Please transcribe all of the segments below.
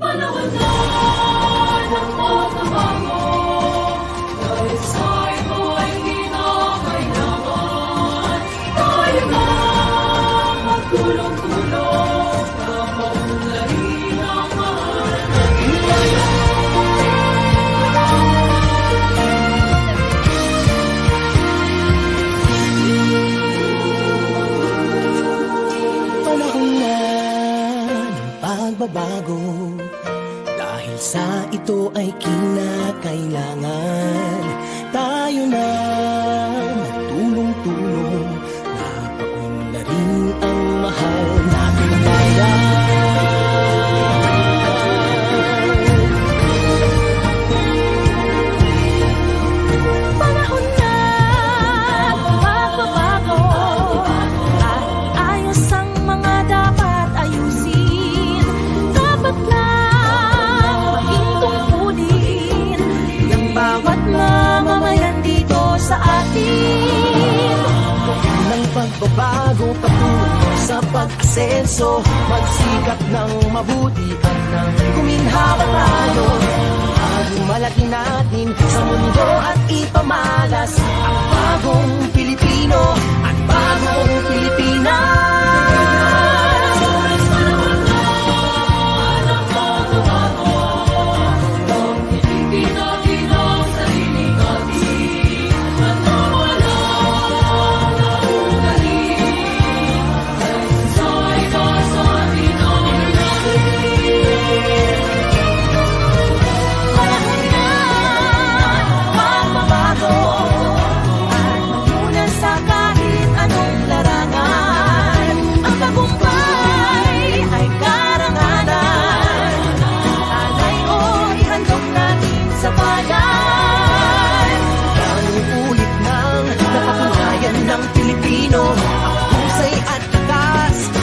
Panahon na ng pagbabago, dahil sa ito ay kinakailangan. Tayo na magtulong-tulong na maunlarin ang mahal na himala. Panahon na ng pagbabago, dahil sa ito ay kinakailangan. Tayo na magtulong-tulong na paunlarin ang mahal nating bayan. Panahon na magbabago at ayos ang mga dapat ayusin. Dapat lang maging tungkulin ng bawat mamamayan dito sa atin. Ng pagbabago patungo sa pag-asenso, magsikap ng mabuti at nang kuminhawa tayo. Malaki natin sa mundo at ipamalas ang bagong Pilipino at bagong Pilipinas.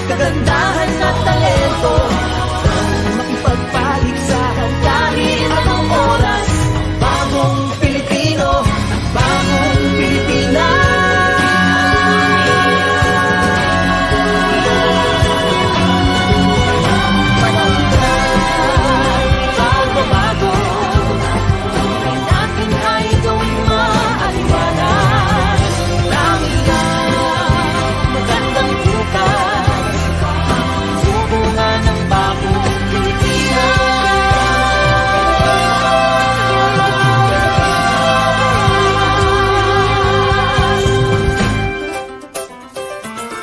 Kagandahan at talento ang makipagpaligsahan kahit anong oras. Bagong Pilipino at bagong Pilipinas. Panahon na pagbabago, tunay natin ay gawing maaliwalas. Dami ang magandang bukas, bunga ng bagong Pilipinas.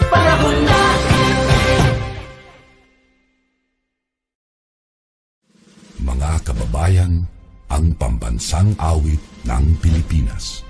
Panahon na. Mga kababayan, ang pambansang awit ng Pilipinas.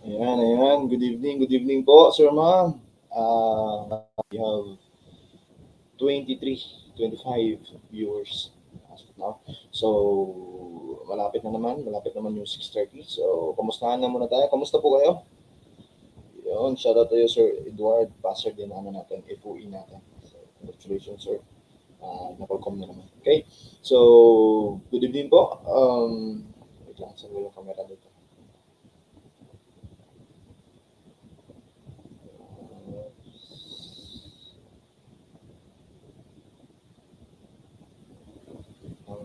Ayan. Good evening po, sir, ma'am. We have 23, 25 viewers as of now. So, malapit naman yung 6:30. So, kamustahan na muna tayo. Kamusta po kayo? Yun, shout out to you, Sir Edward, pastor din natin, FOE natin. So, congratulations, sir. Napag-com na naman. Okay? So, good evening po. Wait lang, saan yung camera dito?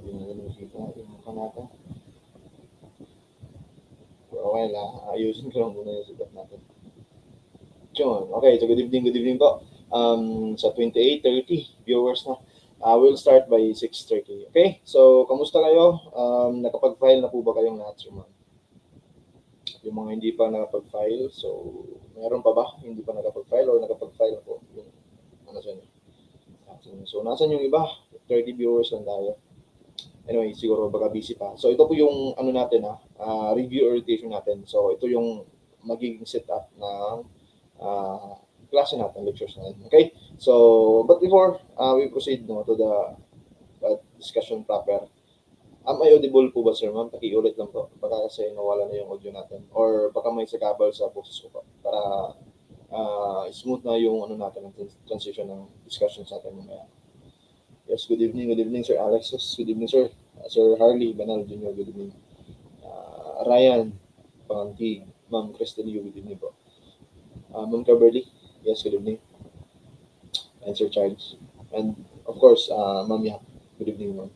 Hindi na nakikita yung mukha natin. file ha. Ayusin ko lang muna yung sulat natin. Yun. Okay, so good evening po. Sa 28:30 viewers na. We'll start by 6:30. Okay? So, kamusta kayo? Nakapag-file na po ba kayong lahat, sir, ma'am? Yung mga hindi pa nakapag-file, so meron pa ba hindi pa nakapag-file or nakapag-file na po? Yung, ano sa inyo? So, nasan yung iba? 30 viewers lang tayo. Anyway, siguro baka busy pa. So, ito po yung ano natin review orientation natin. So, ito yung magiging setup ng klase natin, lectures natin. Okay? So, but before we proceed to the discussion proper, am I audible po ba, sir, ma'am? Pakiulit lang po. Baka kasi nawala na yung audio natin. Or baka may sakabal sa boses ko po. Para smooth na yung ano natin, ang transition ng discussion sa atin mamaya. Yes, good evening, Sir Alexis. Good evening, sir. Sir Harley Banal Jr., good evening. Ryan Pangantig, Ma'am Cristelio, good evening po. Ma'am Caberly, yes, good evening. And Sir Charles. And of course, Ma'am Ya, good evening, ma'am.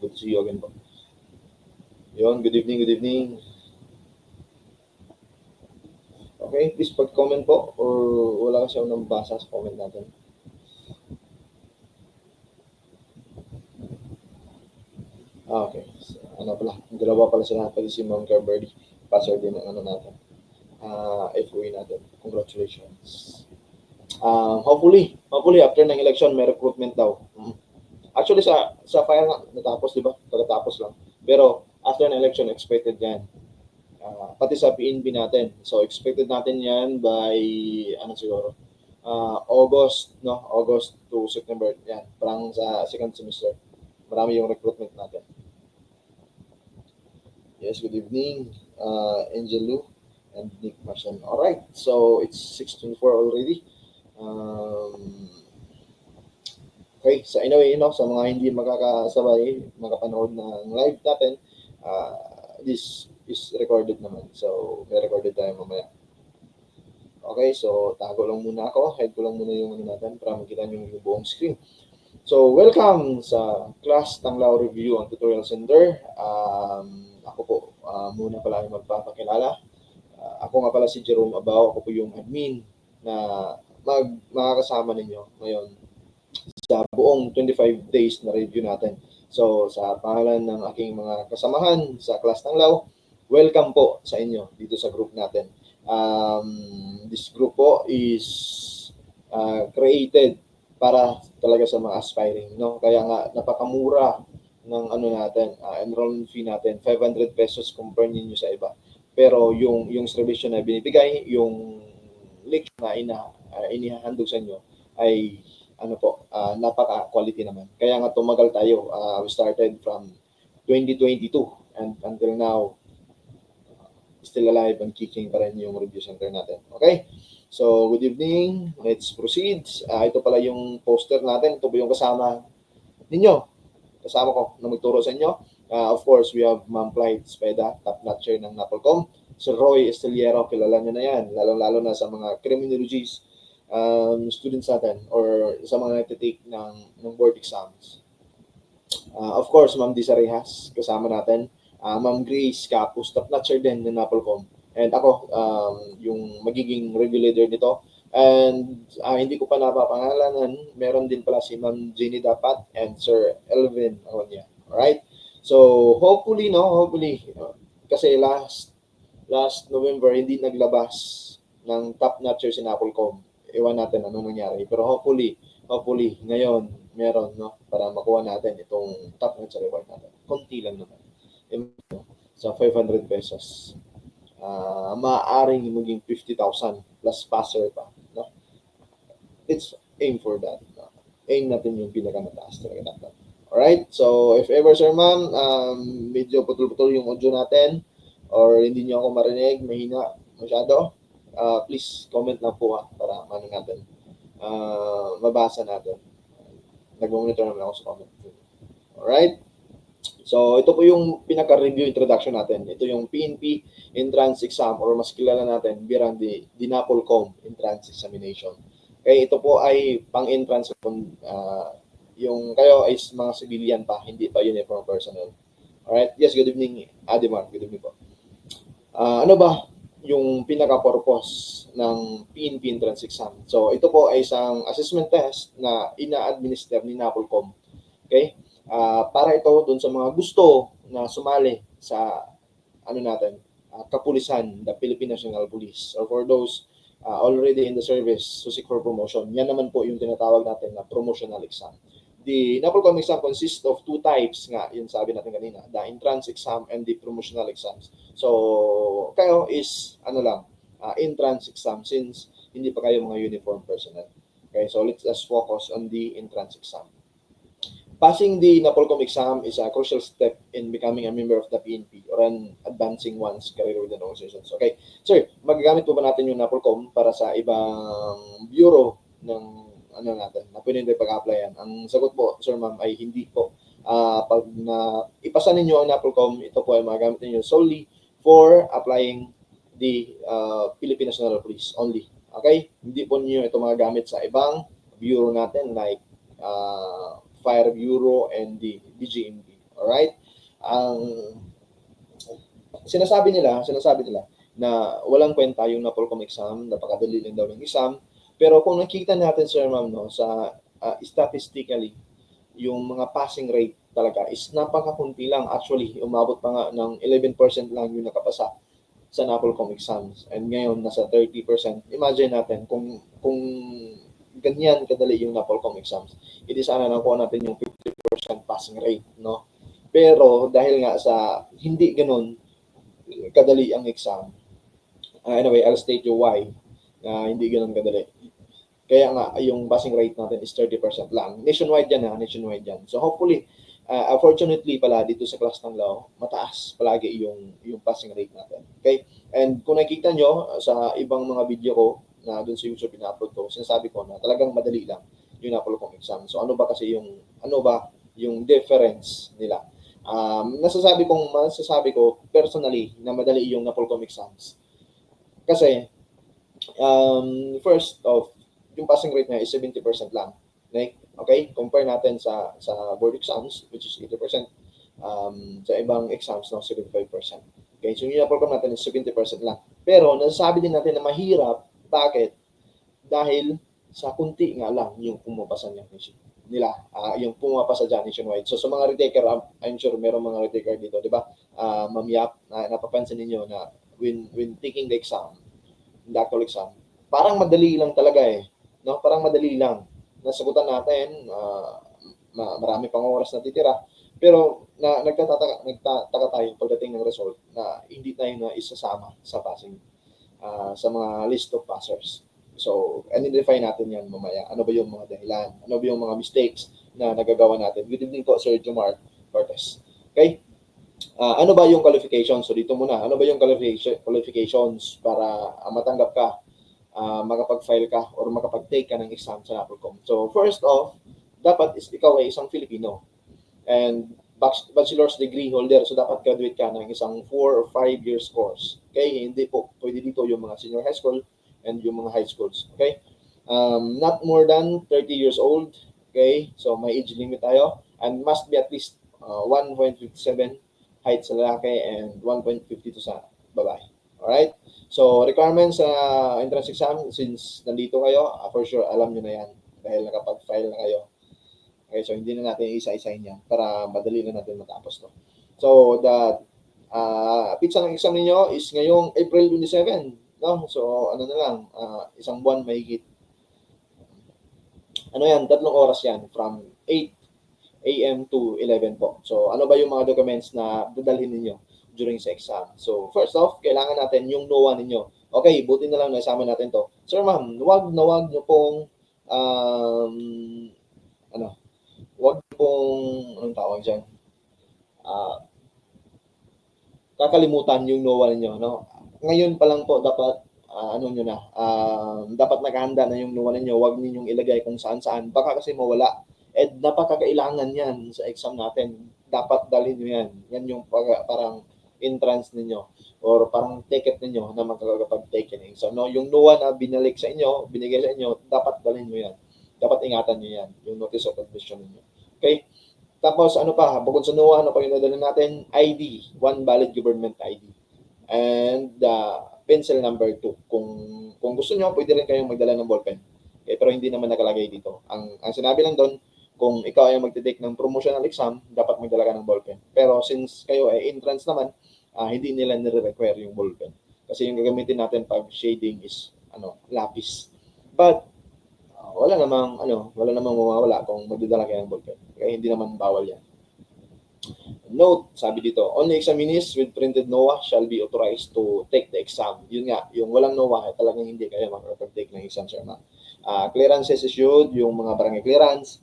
Good to see you again po. Yun, good evening. Okay, please pag-comment po or wala kasi ako nang basa sa comment natin. Okay. So, ano pala, dalawa pala sila, pati si Ma'am Caberly. Passer din ang ano natin. FOA natin. Congratulations. Hopefully after ng election may recruitment daw. Actually sa fire nga natapos, di ba? Pagkatapos lang. Pero after ng election expected yan. Pati sa PNP natin. So expected natin yan by ano siguro? August to September. Yan, parang sa second semester. Marami yung recruitment natin. Yes, good evening, Angel Lu and Nick Marcian. All right, so it's 6:24 already. Okay, so anyway, sa mga hindi makakasabay, makapanood ng live natin, this is recorded naman. So, may recorded tayo mamaya. Okay, so tago lang muna ako. Head ko lang muna yung ano natin para makita nyo yung buong screen. So, welcome sa Class Tanglao Review and Tutorial Center. Ako po, muna pala yung magpapakilala. Ako nga pala si Jerome Abao. Ako po yung admin na makakasama ninyo ngayon sa buong 25 days na review natin. So, sa pangalan ng aking mga kasamahan sa Class Tanglao, welcome po sa inyo dito sa group natin. This group po is created para talaga sa mga aspiring, no? Kaya nga napakamura ng ano natin, enrollment fee natin, 500 pesos compare niyo sa iba. Pero yung service na binibigay, yung lecture na inihahandog sa inyo ay ano po, napaka-quality naman. Kaya nga tumagal tayo. We started from 2022 and until now still alive and kicking pa rin yung review center natin. Okay? So, good evening. Let's proceed. Ito pala yung poster natin. Ito po yung kasama ninyo. Kasama ko na magturo sa inyo. Of course, we have Ma'am Clyde Speda, top notcher ng NAPOLCOM. Sir Roy Esteliero, kilala nyo na yan. Lalo na sa mga criminologies students natin or sa mga nagtitake ng board exams. Of course, Ma'am Disa Rehas, kasama natin. Ma'am Grace Capus, top notcher din ng NAPOLCOM. And ako, yung magiging review leader nito. And hindi ko pa napapangalanan, meron din pala si Ma'am Jenny Dapat and Sir Elvin Ahonia. Alright? So, hopefully, kasi last November, hindi naglabas ng top notcher si NAPOLCOM. Iwan natin anong nangyari. Pero hopefully, ngayon, meron, para makuha natin itong top notcher reward natin. Konti lang naman. Sa 500 pesos. Maaaring maging 50,000 plus passer pa. No? It's aim for that. No? Aim natin yung pinakamataas talaga natin. Alright? So, if ever, sir, ma'am, medyo putol-putol yung audio natin or hindi nyo ako marinig, mahina masyado, please comment lang po para ano natin. Mabasa natin. Nag-monitor naman ako sa comment. Alright? So, ito po yung pinaka-review introduction natin. Ito yung PNP entrance exam or mas kilala natin bilang the NAPOLCOM entrance examination. Okay, ito po ay pang-entrance yung kayo ay mga civilian pa, hindi pa uniform personnel. Alright? Yes, good evening, Adimar. Good evening po. Ano ba yung pinaka-purpose ng PNP entrance exam? So, ito po ay isang assessment test na ina-administer ni NAPOLCOM. Okay? Para ito dun sa mga gusto na sumali sa ano natin, kapulisan, the Philippine National Police, or for those already in the service to seek for promotion. Yan naman po yung tinatawag natin na promotional exam. The NAPOLCOM exam consists of two types nga, yun sabi natin kanina, the entrance exam and the promotional exams. So, kayo is, entrance exam since hindi pa kayo mga uniform personnel. Okay, so let's just focus on the entrance exam. Passing the NAPOLCOM exam is a crucial step in becoming a member of the PNP or an advancing one's career within organizations. Okay, sir, magagamit po ba natin yung NAPOLCOM para sa ibang bureau ng natin, na pwede nyo pag-applyan? Ang sagot po, sir ma'am, ay hindi po. Pag ipasa ninyo ang NAPOLCOM, ito po ay magagamit ninyo solely for applying the Philippine National Police only. Okay? Hindi po ninyo ito magagamit sa ibang bureau natin like Fire Bureau and the DGMB. Alright? Ang sinasabi nila na walang kwenta yung NAPOLCOM exam, napakadali lang daw ng exam. Pero kung nakita natin, sir ma'am, no, sa statistically, yung mga passing rate talaga is napakakunti lang. Actually, umabot pa nga ng 11% lang yung nakapasa sa NAPOLCOM exams. And ngayon, nasa 30%. Imagine natin, kung ganyan kadali yung NAPOLCOM exams, hindi sana nakuha natin yung 50% passing rate, no? Pero dahil nga sa hindi ganun kadali ang exam, anyway, I'll state you why hindi ganun kadali. Kaya nga, yung passing rate natin is 30% lang. Nationwide yan, nationwide yan. So hopefully, fortunately pala, dito sa class ng law, mataas palagi yung passing rate natin. Okay? And kung nakikita nyo sa ibang mga video ko, na dun sa YouTube pina-upload ko, sinasabi ko na talagang madali lang yung NAPOLCOM exam. So ano ba yung difference nila? Masasabi ko personally na madali yung NAPOLCOM exams. Kasi, first off, yung passing rate niya is 70% lang. Okay? Compare natin sa board exams, which is 80%. Sa ibang exams, 75%. Okay? So, yung NAPOLCOM natin is 70% lang. Pero, nasasabi din natin na mahirap. Bakit? Dahil sa kunti nga lang yung pumapasa nila. Yung pumapasa dyan nationwide. So, sa mga retaker, I'm sure merong mga retaker dito, di ba? Ma'am Yap, napapansin ninyo na when taking the exam, the actual exam, parang madali lang talaga eh. No? Parang madali lang. Nasagutan natin, marami pang oras na titira. Pero nagtataka tayo pagdating ng result na hindi tayo na isasama sa passing, sa mga list of passers. So, identify natin yan mamaya. Ano ba yung mga dahilan? Ano ba yung mga mistakes na nagagawa natin? Good evening po, Sir Jomar Cortez. Okay? Ano ba yung qualifications? So, dito muna. Ano ba yung qualifications para matanggap ka, makapag-file ka, or makapag-take ka ng exam sa NAPOLCOM? So, first off, dapat ikaw ay isang Filipino. And bachelor's degree holder. So, dapat graduate ka ng isang 4 or 5 years course. Okay? Hindi po pwede dito yung mga senior high school and yung mga high schools. Okay? Not more than 30 years old. Okay? So, may age limit tayo. And must be at least 1.57 height sa lalaki and 1.52 sa babae. Alright? So, requirements sa entrance exam, since nandito kayo, for sure alam nyo na yan dahil nakapag-file na kayo. Okay, so hindi na natin isa-isahin yan para madali na natin matapos to. So, the pizza ng exam niyo is ngayong April 27, no? So, ano na lang, isang buwan mahigit. Ano yan, 3 oras yan, from 8 a.m. to 11 po. So, ano ba yung mga documents na dadalhin ninyo during sa exam? So, first off, kailangan natin yung NOA ninyo. Okay, buti na lang naisama natin to. Sir, ma'am, wag nyo pong anong tawag dyan? Kakalimutan yung NOA ninyo, no? Ngayon pa lang po dapat dapat nakahanda na yung NOA ninyo. Huwag ninyong ilagay kung saan-saan. Baka kasi mawala. At napakakailangan yan sa exam natin. Dapat dalhin nyo yan. Yan yung parang entrance ninyo or parang ticket ninyo na makakapag-take ng exam. No? Yung NOA na binigay sa inyo, dapat dalhin nyo yan. Dapat ingatan nyo yan. Yung notice of admission ninyo. Okay? Tapos ano pa, bukod sa NOA, ano pa yung nadala natin? ID. One valid government ID. and pencil number 2. Kung gusto nyo, pwede rin kayong magdala ng ballpen. Okay, pero hindi naman nakalagay dito. Ang sinabi lang doon, kung ikaw ay magte-take ng promotional exam, dapat magdala ka ng ballpen. Pero since kayo ay entrance naman, hindi nila nire-require yung ballpen. Kasi yung gagamitin natin pag shading is lapis. But wala namang mawawala kung magdadala kayo ng ballpen. Kaya hindi naman bawal yan. Note, sabi dito, only examinees with printed NOAA shall be authorized to take the exam. Yun nga, yung walang NOAA, talagang hindi kayo makakapag-take ng exam, sir, ma'am. Clearances issued, yung mga barangay clearance,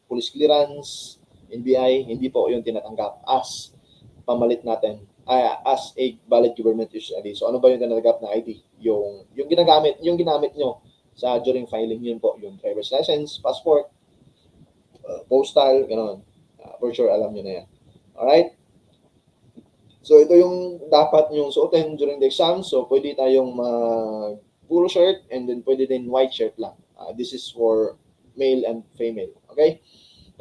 police clearance, NBI, hindi po yung tinatanggap as pamalit natin, as a valid government issue ID. So ano ba yung tinatanggap na ID? Yung ginamit nyo sa during filing, yun po, yung driver's license, passport, postal, gano'n. For sure, alam nyo na yan. Alright? So, ito yung dapat nyong suotin during the exam. So, pwede tayong puro shirt and then pwede din white shirt lang. This is for male and female. Okay?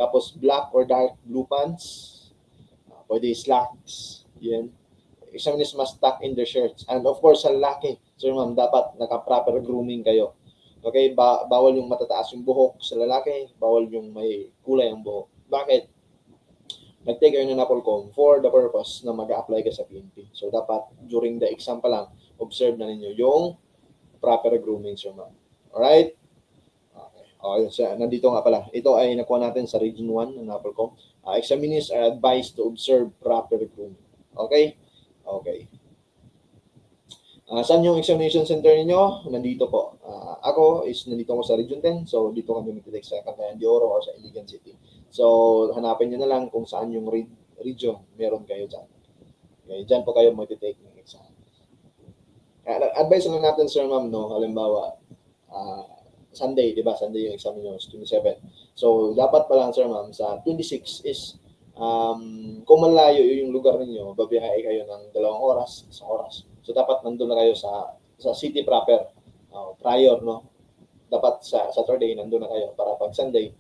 Tapos, black or dark blue pants. Pwede slacks. Yan. Examinees must tuck in their shirts. And of course, sa lalaki, sir ma'am, dapat naka-proper grooming kayo. Okay? Bawal yung matataas yung buhok sa lalaki. Bawal yung may kulay ang buhok. Bakit? Nag-take kayo ng NAPOLCOM for the purpose na mag-apply ka sa PNP. So, dapat during the exam pa lang, observe na ninyo yung proper grooming, sir ma'am. Alright? Okay. So, nandito nga pala. Ito ay nakuha natin sa Region 1 ng NAPOLCOM. Examinees are advised to observe proper grooming. Okay? Okay. Saan yung examination center niyo? Nandito po. Ako is nandito ako sa Region 10. So, dito kami mag-take sa Cagayan de Oro or sa Iligan City. So, hanapin nyo na lang kung saan yung region meron kayo dyan. Okay, dyan po kayo mag-take ng exam. Advice lang natin, sir ma'am, no? Halimbawa, Sunday, di ba? Sunday yung exam nyo, 27. So, dapat pa lang, sir ma'am, sa 26 is, kung malayo yung lugar ninyo, babiyahe kayo ng 2 oras, 1 oras. So, dapat nandun na kayo sa city proper, prior, no? Dapat sa Saturday, nandun na kayo para pag Sunday,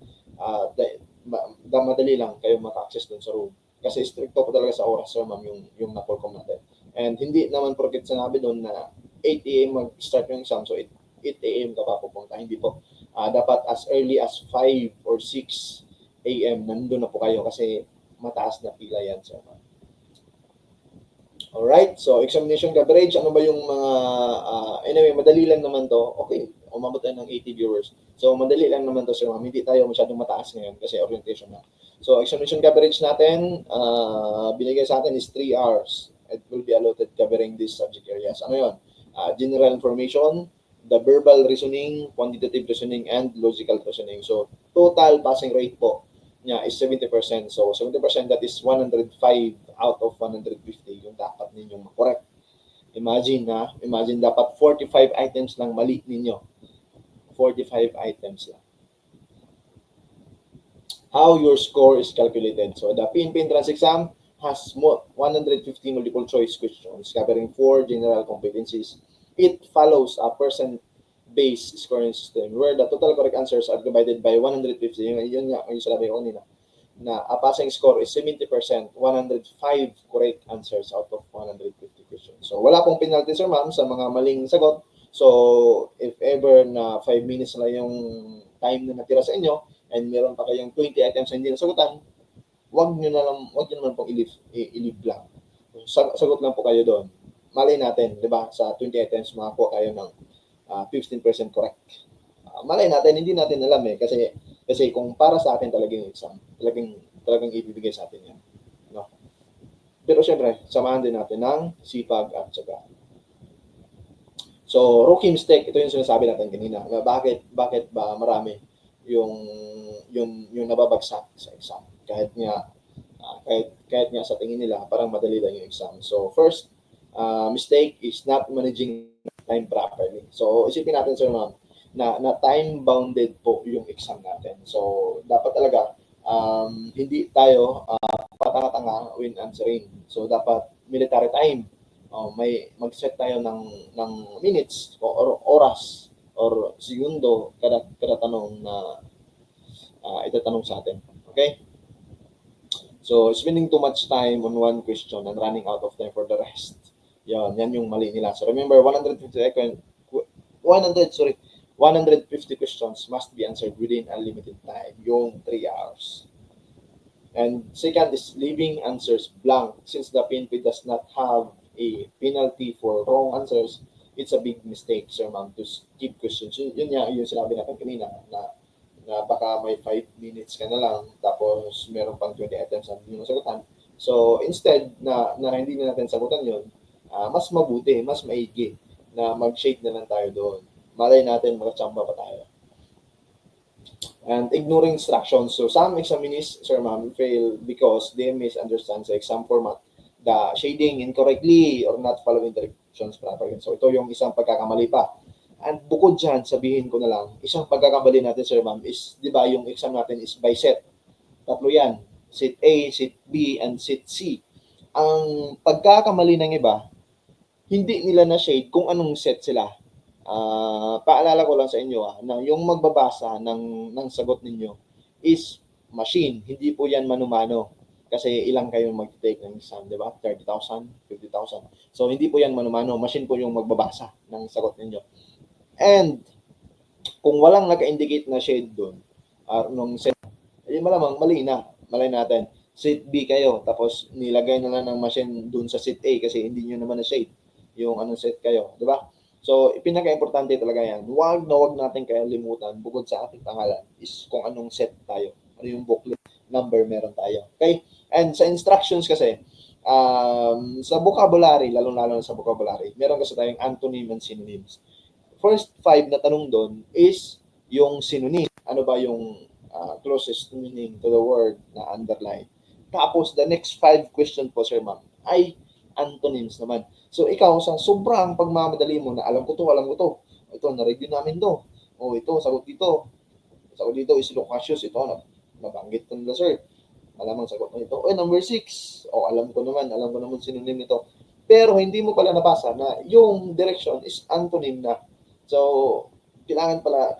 madali lang kayo maka-access dun sa room. Kasi stricto po talaga sa oras, sir ma'am, yung NAPOLCOM natin. And hindi naman porket sinabi doon na 8 a.m. mag-start yung exam, so 8 a.m. ka pa pupunta. Hindi po. Dapat as early as 5 or 6 a.m. nandun na po kayo kasi mataas na pila yan, sir ma'am. Alright, so examination coverage, ano ba yung mga, anyway, madali lang naman to. Okay, umabot tayo ng 80 viewers. So, madali lang naman to, sir ma'am. Hindi tayo masyadong mataas ngayon kasi orientation na. So, examination coverage natin, binigay sa atin is 3 hours. It will be allotted covering these subject areas. Ano yun? General information, the verbal reasoning, quantitative reasoning, and logical reasoning. So, total passing rate po niya is 70%. So, 70% that is 105 out of 150 yung dapat ninyong correct. Imagine dapat 45 items lang mali ninyo. 45 items lang. How your score is calculated. So, the PNP entrance exam has 150 multiple choice questions covering 4 general competencies. It follows a percent-based scoring system where the total correct answers are divided by 150. Yun nga, yung sabi ko kanina, na a passing score is 70%, 105 correct answers out of 150 questions. So, wala pong penalty, sir ma'am, sa mga maling sagot. So, if ever na 5 minutes na yung time na natira sa inyo and meron pa kayong 20 items na hindi nasagutan, wag nyo naman pong i-leave blank. Sagot lang po kayo doon. Malay natin, di ba, sa 20 items, makakuha kayo ng 15% correct. Malay natin, hindi natin alam kasi kung para sa atin talagang exam, talagang ibibigay sa atin yan. No? Pero syempre, samahan din natin ng sipag at syaga. So, rookie mistake, ito yung sinasabi natin kanina. Bakit ba marami yung nababagsak sa exam? Kahit nga sa tingin nila, parang madali lang yung exam. So, first mistake is not managing time properly. So, isipin natin, sir ma'am, na time-bounded po yung exam natin. So, dapat talaga, hindi tayo patanga-tanga when answering. So, dapat military time. May mag-set tayo ng minutes or oras or segundo kada tanong na itatanong sa atin. Okay? So, spending too much time on one question and running out of time for the rest Yan yung mali nila. So remember, 150 questions must be answered within a limited time, yung 3 hours. And second is leaving answers blank. Since the PNP does not have a penalty for wrong answers, it's a big mistake, sir ma'am, to skip questions. Yun nga, yung sinabi natin kanina, na baka may 5 minutes ka na lang, tapos meron pang 20 items na hindi mo sagutan. So, instead na hindi na natin sagutan yun, mas mabuti, mas maigi na mag-shade na lang tayo doon. Malay natin, magachamba pa tayo. And ignoring instructions. So, some examinees, sir ma'am, fail because they misunderstand the exam format, the shading incorrectly, or not following directions properly. So, ito yung isang pagkakamali pa. And bukod dyan, sabihin ko na lang, isang pagkakamali natin, sir ma'am, is, di ba, yung exam natin is by set. Tatlo yan. Set A, set B, and set C. Ang pagkakamali ng iba, hindi nila na shade kung anong set sila. Paalala ko lang sa inyo na yung magbabasa ng sagot ninyo is machine, hindi po yan mano-mano. Kasi ilang kayo mag-take ng exam, di ba? 30,000, 50,000. So, hindi po yan mano-mano. Machine po yung magbabasa ng sagot ninyo. And, kung walang naka-indicate na shade doon, nung set, malamang mali na. Malay natin. Set B kayo, tapos nilagay na lang ng machine doon sa set A kasi hindi nyo naman na shade yung anong set kayo, di ba? So, pinaka-importante talaga yan. Huwag natin kalimutan, bukod sa ating pangalan, is kung anong set tayo. Ano yung booklet number meron tayo. Okay? And sa instructions kasi, sa vocabulary, lalong-lalo sa vocabulary, meron kasi tayong antonym and synonyms. First 5 na tanong doon is yung synonym. Ano ba yung closest meaning to the word na underline? Tapos, the next 5 question po, sir ma'am, ay antonyms naman. So, ikaw, sa sobrang pagmamadali mo na alam ko to, ito, na-review namin to. O, ito, sagot dito. Sagot dito is loquacious. Ito, nabanggit ko nila, sir. Malamang sagot mo ito. Number 6. O, alam ko naman synonym nito. Pero, hindi mo pala nabasa na yung direction is antonym na. So, kailangan pala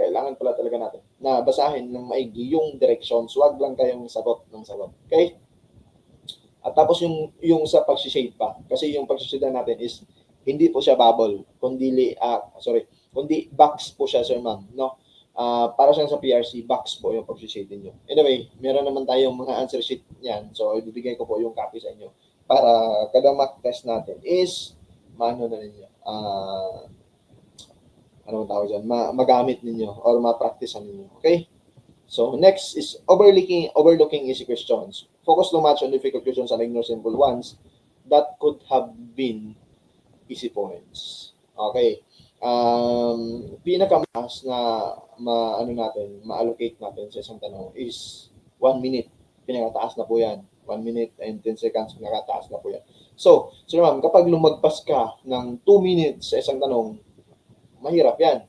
talaga natin na basahin ng maigi yung directions. Huwag lang kayong sagot ng sagot. Okay? At tapos yung sa pag-shade pa. Kasi yung pag-shade natin is hindi po siya bubble, kundi box po siya, sir ma'am, no? Para siyang sa PRC, box po yung pag-shade niyo. Anyway, meron naman tayong mga answer sheet niyan. So, ibibigay ko po yung copy sa inyo para kada mock test natin is maano na ninyo. Anong tawag dyan? Magamit ninyo or ma-practice ninyo. Okay? So, next is overlooking easy questions. Focus too much on difficult questions and ignore simple ones that could have been easy points. Okay. Pinakamaas na ma-allocate natin sa isang tanong is 1 minute. Pinakataas na po yan. 1 minute and 10 seconds, pinakataas na po yan. So, sir ma'am, kapag lumagpas ka ng 2 minutes sa isang tanong, mahirap yan.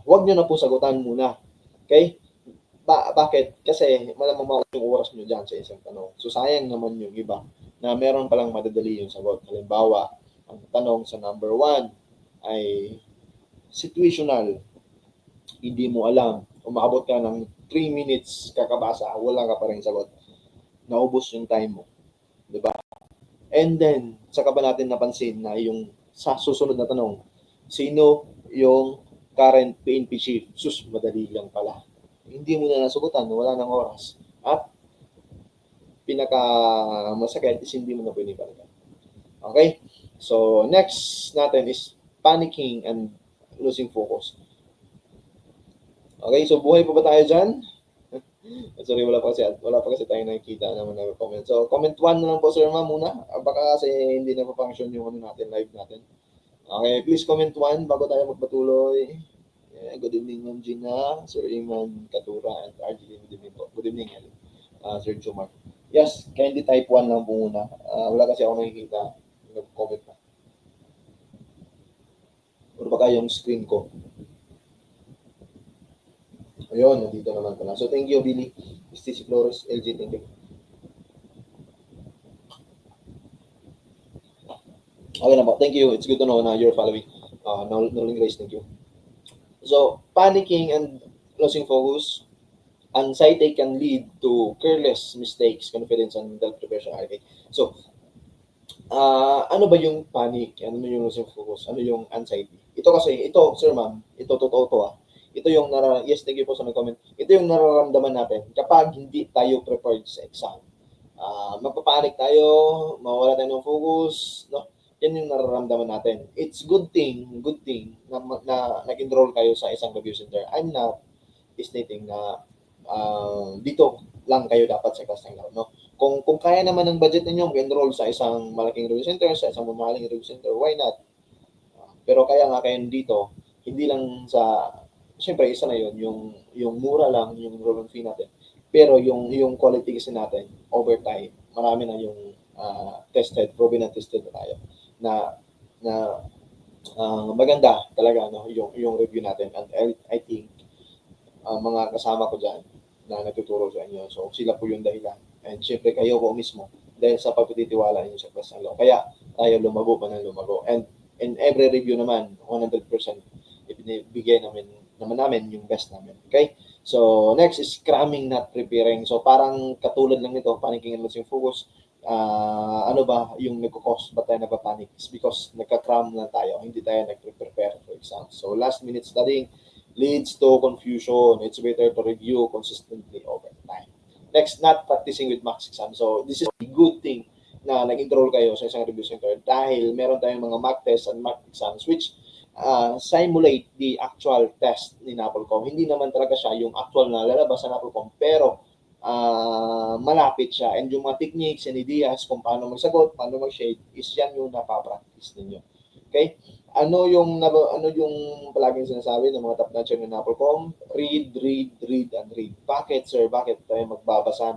Huwag nyo na po sagutan muna. Okay? Bakit? Kasi malamang mauna yung oras nyo dyan sa isang tanong. So, sayang naman yung iba na meron palang madadali yung sagot. Halimbawa, ang tanong sa number 1 ay situational. Hindi mo alam. Umaabot ka ng 3 minutes kakabasa, wala ka pa rin sagot. Naubos yung time mo. Diba? And then, saka ba natin napansin na yung sa susunod na tanong, sino yung current PNP chief? Sus, madali lang pala. Hindi mo na nasugutan, wala nang oras. At pinaka-masakit is hindi mo na pinipalitan. Okay? So, next natin is panicking and losing focus. Okay, so buhay pa ba tayo dyan? Sorry, wala pa kasi tayo nakikita naman na comment. So, comment 1 na lang po, sir ma'am, muna. Baka kasi hindi na pa-function yung live natin. Okay, please comment 1 bago tayo magpatuloy. Yeah, good evening, Ma'am Gina, Sir Iman Katura, and RG. Good evening, Sir Jomar. Yes, kindly type 1 lang po muna. Wala kasi ako nakikita. Nag-comment na. Ano ba kayong screen ko? Ayun, nandito naman pala. So, thank you, Billy. Stacy Flores, LG, thank you. Okay na po. Thank you. It's good to know na you're following. Noling Grace, thank you. So, panicking and losing focus, anxiety can lead to careless mistakes, confidence, and mental preparation. Okay. So, Ano ba yung panic? Ano yung losing focus? Ano yung anxiety? Ito kasi, ito, sir, ma'am, ito totoo to, ah. Ito yung yes, thank you po sa nag-comment. Ito yung nararamdaman natin kapag hindi tayo prepared sa exam. Magpapanik tayo, mawala tayo ng focus, no? Yan yung nararamdaman natin. It's good thing na nag-enroll kayo sa isang review center. I'm not stating na dito lang kayo dapat sa class ng no? Kung kaya naman ng budget ninyo mag-enroll sa isang malaking review center, sa isang mamahaling review center, why not? Pero kaya nga kayo dito, hindi lang sa, siyempre isa na yun, yung mura lang, yung enrollment fee natin. Pero yung quality kasi natin, over time, marami na yung tested, proven and tested na tayo, na maganda talaga no, yung review natin. And I think mga kasama ko dyan na nagtuturo sa inyo. So, sila po yung dahilan. And syempre, kayo po mismo dahil sa pagtitiwala niyo sa class ng law. Kaya tayo lumago pa ng lumago. And in every review naman, 100% ibinibigay namin yung best namin. Okay? So, next is cramming, not preparing. So, parang katulad lang nito, panicking and losing focus. Ano ba yung nagkukos ba tayo nagpapanik? It's because nagka-cram lang tayo, hindi tayo nag-prepare for exams. So, last minute studying leads to confusion. It's better to review consistently over time. Next, not practicing with max exam. So, this is a good thing na nag-enroll kayo sa isang review center dahil meron tayong mga mock tests and mock exams which simulate the actual test ni NAPOLCOM. Hindi naman talaga siya yung actual na lalabas sa NAPOLCOM, pero malapit siya. And yung mga techniques and ideas kung paano magsagot, paano mag-shade, is yan yung napapractice ninyo. Okay? Ano yung palaging sinasabi ng mga top notcher ng NAPOLCOM? Read, and read. Bakit, sir? Bakit tayo magbabasa?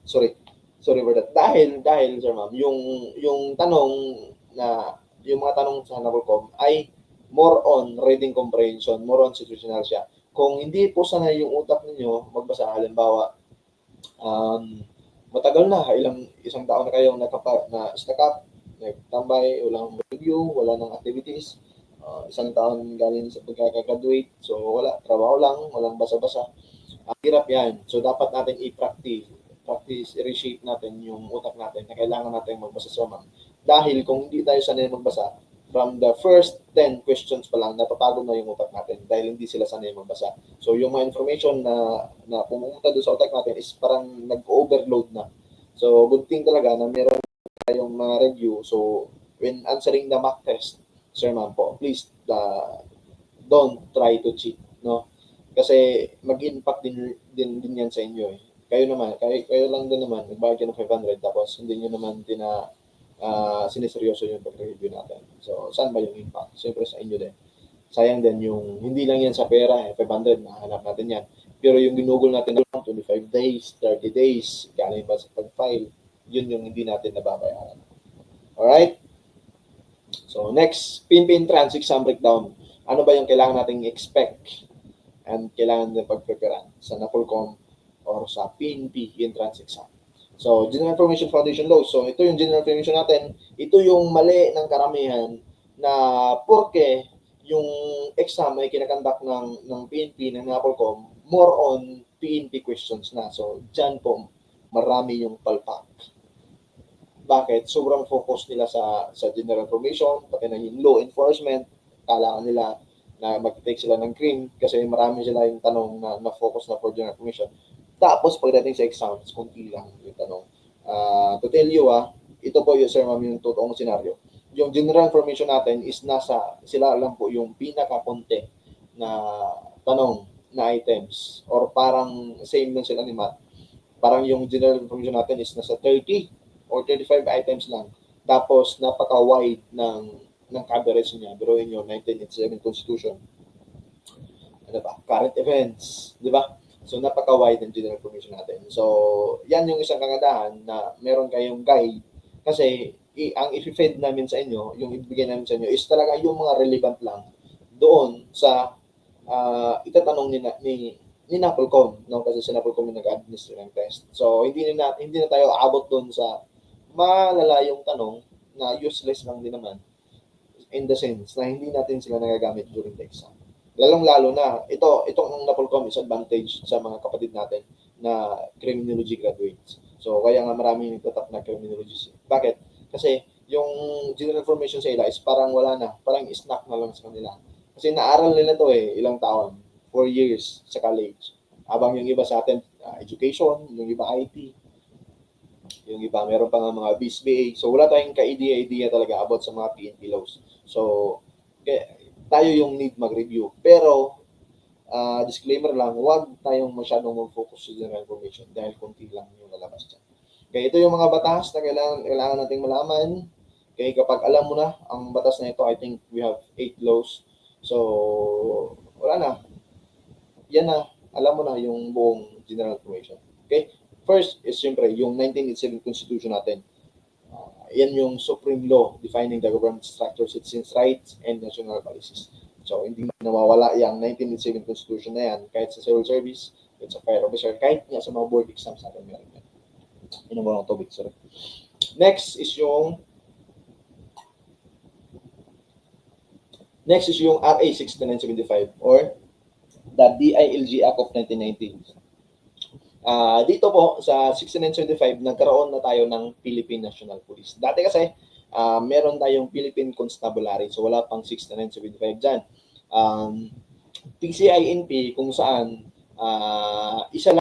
Sorry for that. Dahil, sir ma'am, yung tanong na, yung mga tanong sa NAPOLCOM ay more on reading comprehension, more on situational siya. Kung hindi po sanay yung utak ninyo magbasa, halimbawa, matagal na, isang taon na kayong na-stack up, nagtambay, walang review, wala nang activities, isang taon galing sa pagkakagraduate, so wala, trabaho lang, walang basa-basa. Hirap yan. So dapat natin i-practice, reshape natin yung utak natin na kailangan natin magbasa sa ma'am. Dahil kung hindi tayo sanay magbasa, from the first 10 questions pa lang, napapagod na yung utak natin dahil hindi sila sanay magbasa. So yung mga information na pumunta doon sa utak natin is parang nag-overload na. So good thing talaga na meron tayong mga review. So when answering the mock test, sir ma'am po, please don't try to cheat, no? Kasi mag-impact din yan sa inyo eh. Kayo lang din naman, nagbayad kayo ng 500 tapos hindi nyo naman siniseryoso yung pag-review natin. So, saan ba yung impact? Siyempre sa inyo din. Sayang din yung, hindi lang yan sa pera, 500, nahanap natin yan. Pero yung ginugol natin 25 days, 30 days, galing ba sa pag-file, yun yung hindi natin nababayaran. Alright? So, next, PNP entrance exam breakdown. Ano ba yung kailangan nating expect and kailangan natin pag-preparean sa NAPOLCOM or sa PNP entrance exam? So, General Information Foundation Laws. So, ito yung General Information natin. Ito yung mali ng karamihan na porke yung exam ay kinakandak ng PNP, ng NAPOLCOM, more on PNP questions na. So, dyan po, marami yung palpak. Bakit? Sobrang focus nila sa General Information, pati na yung law enforcement, kailangan nila na mag-take sila ng cream kasi marami sila yung tanong na focus na for General Information. Tapos, pagdating sa exams, kunti lang yung tanong. To tell you, ito po yung, sir, ma'am, yung totoong senaryo. Yung general information natin is sila lang po yung pinaka-konti na tanong na items. Or parang same lang sila ni Matt. Parang yung general information natin is nasa 30 or 35 items lang. Tapos, napaka-wide ng coverage niya. Biruin nyo, 1987 Constitution. Ano ba? Current events. Di ba? So, napaka-wide ng general information natin. So, yan yung isang kagandahan na meron kayong guide. Kasi, ang i-feed namin sa inyo, yung ibigay namin sa inyo, is talaga yung mga relevant lang doon sa itatanong ni NAPOLCOM. No? Kasi si NAPOLCOM yung nag-administer ng test. So, hindi na tayo abot doon sa malalayong tanong na useless lang din naman. In the sense na hindi natin sila nagagamit during the exam. Lalong-lalo na, itong NAPOLCOM is advantage sa mga kapatid natin na criminology graduates. So, kaya nga maraming nagtatap na criminology. Bakit? Kasi yung general information sa ila is parang wala na, parang snack na lang sa kanila. Kasi naaral nila to ilang taon, 4 years sa college. Habang yung iba sa atin, education, yung iba IT, yung iba meron pa nga mga BSBA. So wala tayong ka-idea talaga about sa mga PNP laws. So tayo yung need mag-review. Pero disclaimer lang, huwag tayong masyadong mag-focus sa general information dahil konti lang yung lalabas dyan. Kaya ito yung mga batas na kailangan nating malaman. Kaya kapag alam mo na ang batas na ito, I think we have 8 laws. So, wala na. Yan na. Alam mo na yung buong general information. Okay? First is siyempre yung 1987 Constitution natin. Yan yung supreme law defining the government structure, citizens' rights, and national policies. So, hindi nawawala yung 1987 Constitution na yan kahit sa civil service, kahit sa fire officer, kahit nga sa mga board exams natin meron yan. Yun ang mga topic, sorry. Next is yung RA 6975 or the DILG Act of 1990. Dito po sa 6975 nagkaroon na tayo ng Philippine National Police. Dati kasi meron tayong Philippine Constabulary, so wala pang 6975 dyan. PCINP kung saan isa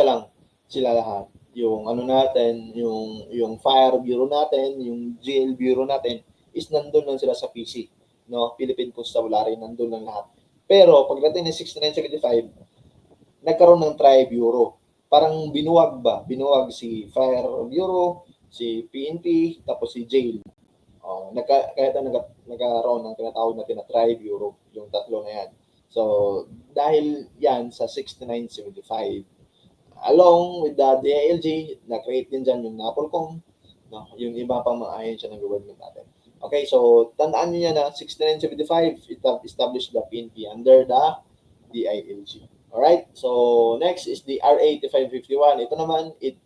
lang sila lahat. Yung ano natin, yung Fire Bureau natin, yung Jail Bureau natin is nandun lang sila sa PC, no? Philippine Constabulary nandun lang lahat. Pero pagdating ng 6975, nagkaroon ng Tri-Bureau. Parang binuwag si Fire Bureau, si PNP, tapos si Jail. Kaya nagkaroon ng tinatawag natin na Tri-Bureau, yung tatlo na yan. So, dahil yan sa 6975, along with the DILG, na-create din dyan yung NAPOLCOM, no? Yung iba pang mga ahensya ng government natin. Okay, so tandaan niyo yan na 6975, it established the PNP under the DILG. Alright, so next is the RA 8551. Ito naman, it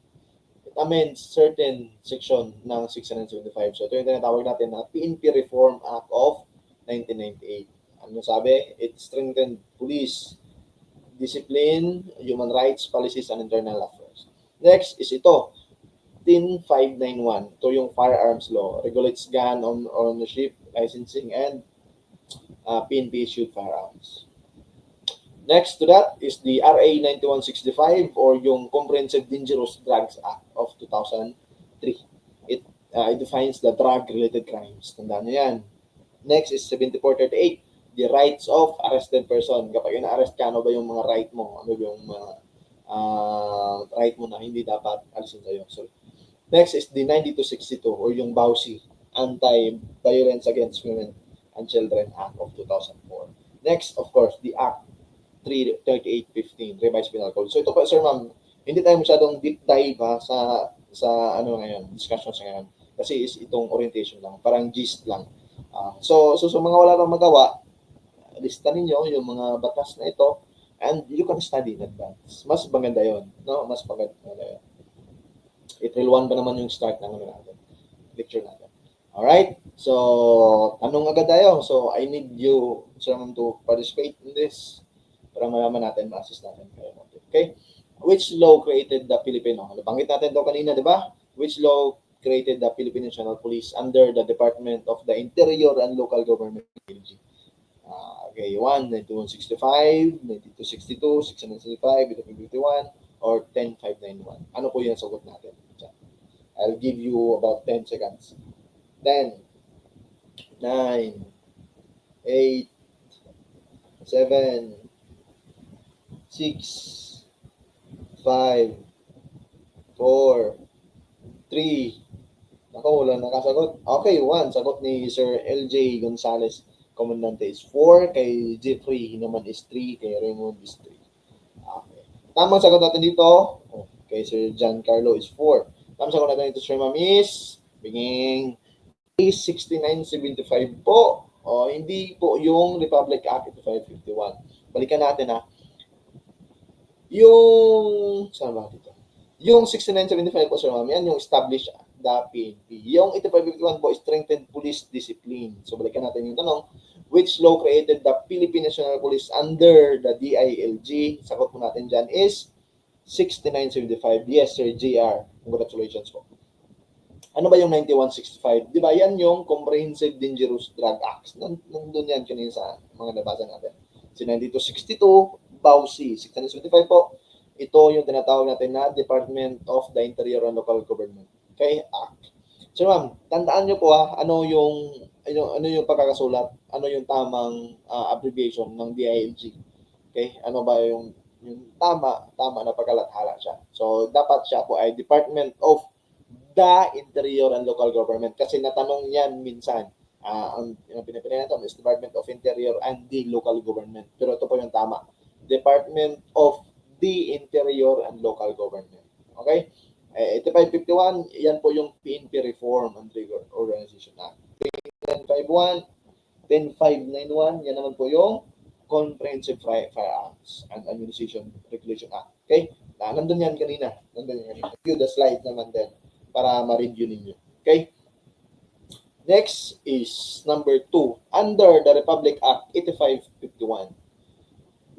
amends certain section ng 6975. So ito yung tinatawag natin na PNP Reform Act of 1998. Ano sabi? It strengthened police discipline, human rights, policies, and internal affairs. Next is ito, TIN 591. Ito yung firearms law. Regulates gun ownership, licensing, and PNP-issued firearms. Next to that is the RA 9165 or yung Comprehensive Dangerous Drugs Act of 2003. It defines the drug-related crimes. Tandaan nyo yan. Next is 7438. The rights of arrested person. Kapag ina-arrest ka, ano ba yung mga right mo? Ano yung mga right mo na hindi dapat alisin sa'yo? So, next is the 9262 or yung BAUSI, Anti-Violence Against Women and Children Act of 2004. Next, of course, the Act 33815, Revised Penal Code. So ito po, sir ma'am, hindi tayo masyadong deep dive sa ano ngayon, discussion sa ngayon. Kasi is itong orientation lang, parang gist lang. So mga wala nang magawa, lista ninyo yung mga batas na ito and you can study in advance. Mas maganda yon, no? Mas maganda yun. April 1 pa naman yung start ng lecture natin. Alright? So, tanong agad tayo. So, I need you, sir ma'am, to participate in this para malaman natin, ma-assist natin kayo. Okay? Which law created the Filipino? Nabanggit natin ito kanina, di ba? Which law created the Philippine National Police under the Department of the Interior and Local Government? Okay, 1, 9165, 9262, 665, 851, or 10591. Ano po yung sagot natin? I'll give you about 10 seconds. 10, 9, 8, 7, 6, 5, 4, 3. Ako, wala nakasagot. Okay, 1. Sagot ni Sir LJ Gonzales, Comandante is 4. Kay Jeffrey naman is 3. Kay Raymond is 3. Okay. Tamang sagot natin dito. Kay Sir Giancarlo is 4. Tamang sagot natin dito, Sir Ma'am, is binging 6975 po. Hindi po yung Republic Act 551. Balikan natin ha. Saan ba dito? Yung 6975 po, Sir Ma'am, yan yung established the PNP. Yung 8551 po, strengthened police discipline. So, balikan natin yung tanong. Which law created the Philippine National Police under the DILG? Sagot po natin dyan is 6975. Yes, Sir JR. Congratulations po. Ano ba yung 9165? Di ba yan yung Comprehensive Dangerous Drug Acts? Nandun yan kanina sa mga nabasa natin. Si 9262, BAUC. 675 po. Ito yung tinatawag natin na Department of the Interior and Local Government. Okay? Act. So ma'am, tandaan nyo po ano yung pagkakasulat, ano yung tamang abbreviation ng DILG. Okay? Ano ba yung tama na pagkalathala siya. So, dapat siya po ay Department of the Interior and Local Government. Kasi natanong yan minsan. Ang pinipilihan natin is Department of Interior and the Local Government. Pero ito po yung tama. Department of the Interior and Local Government. Okay? 8551, yan po yung PNP Reform and Trigger Organization Act. 10551, 10591, yan naman po yung Comprehensive Firearms and Ammunition Regulation Act. Okay? Nandun yan kanina. View the slide naman din para ma-review ninyo. Okay? Next is number 2. Under the Republic Act 8551,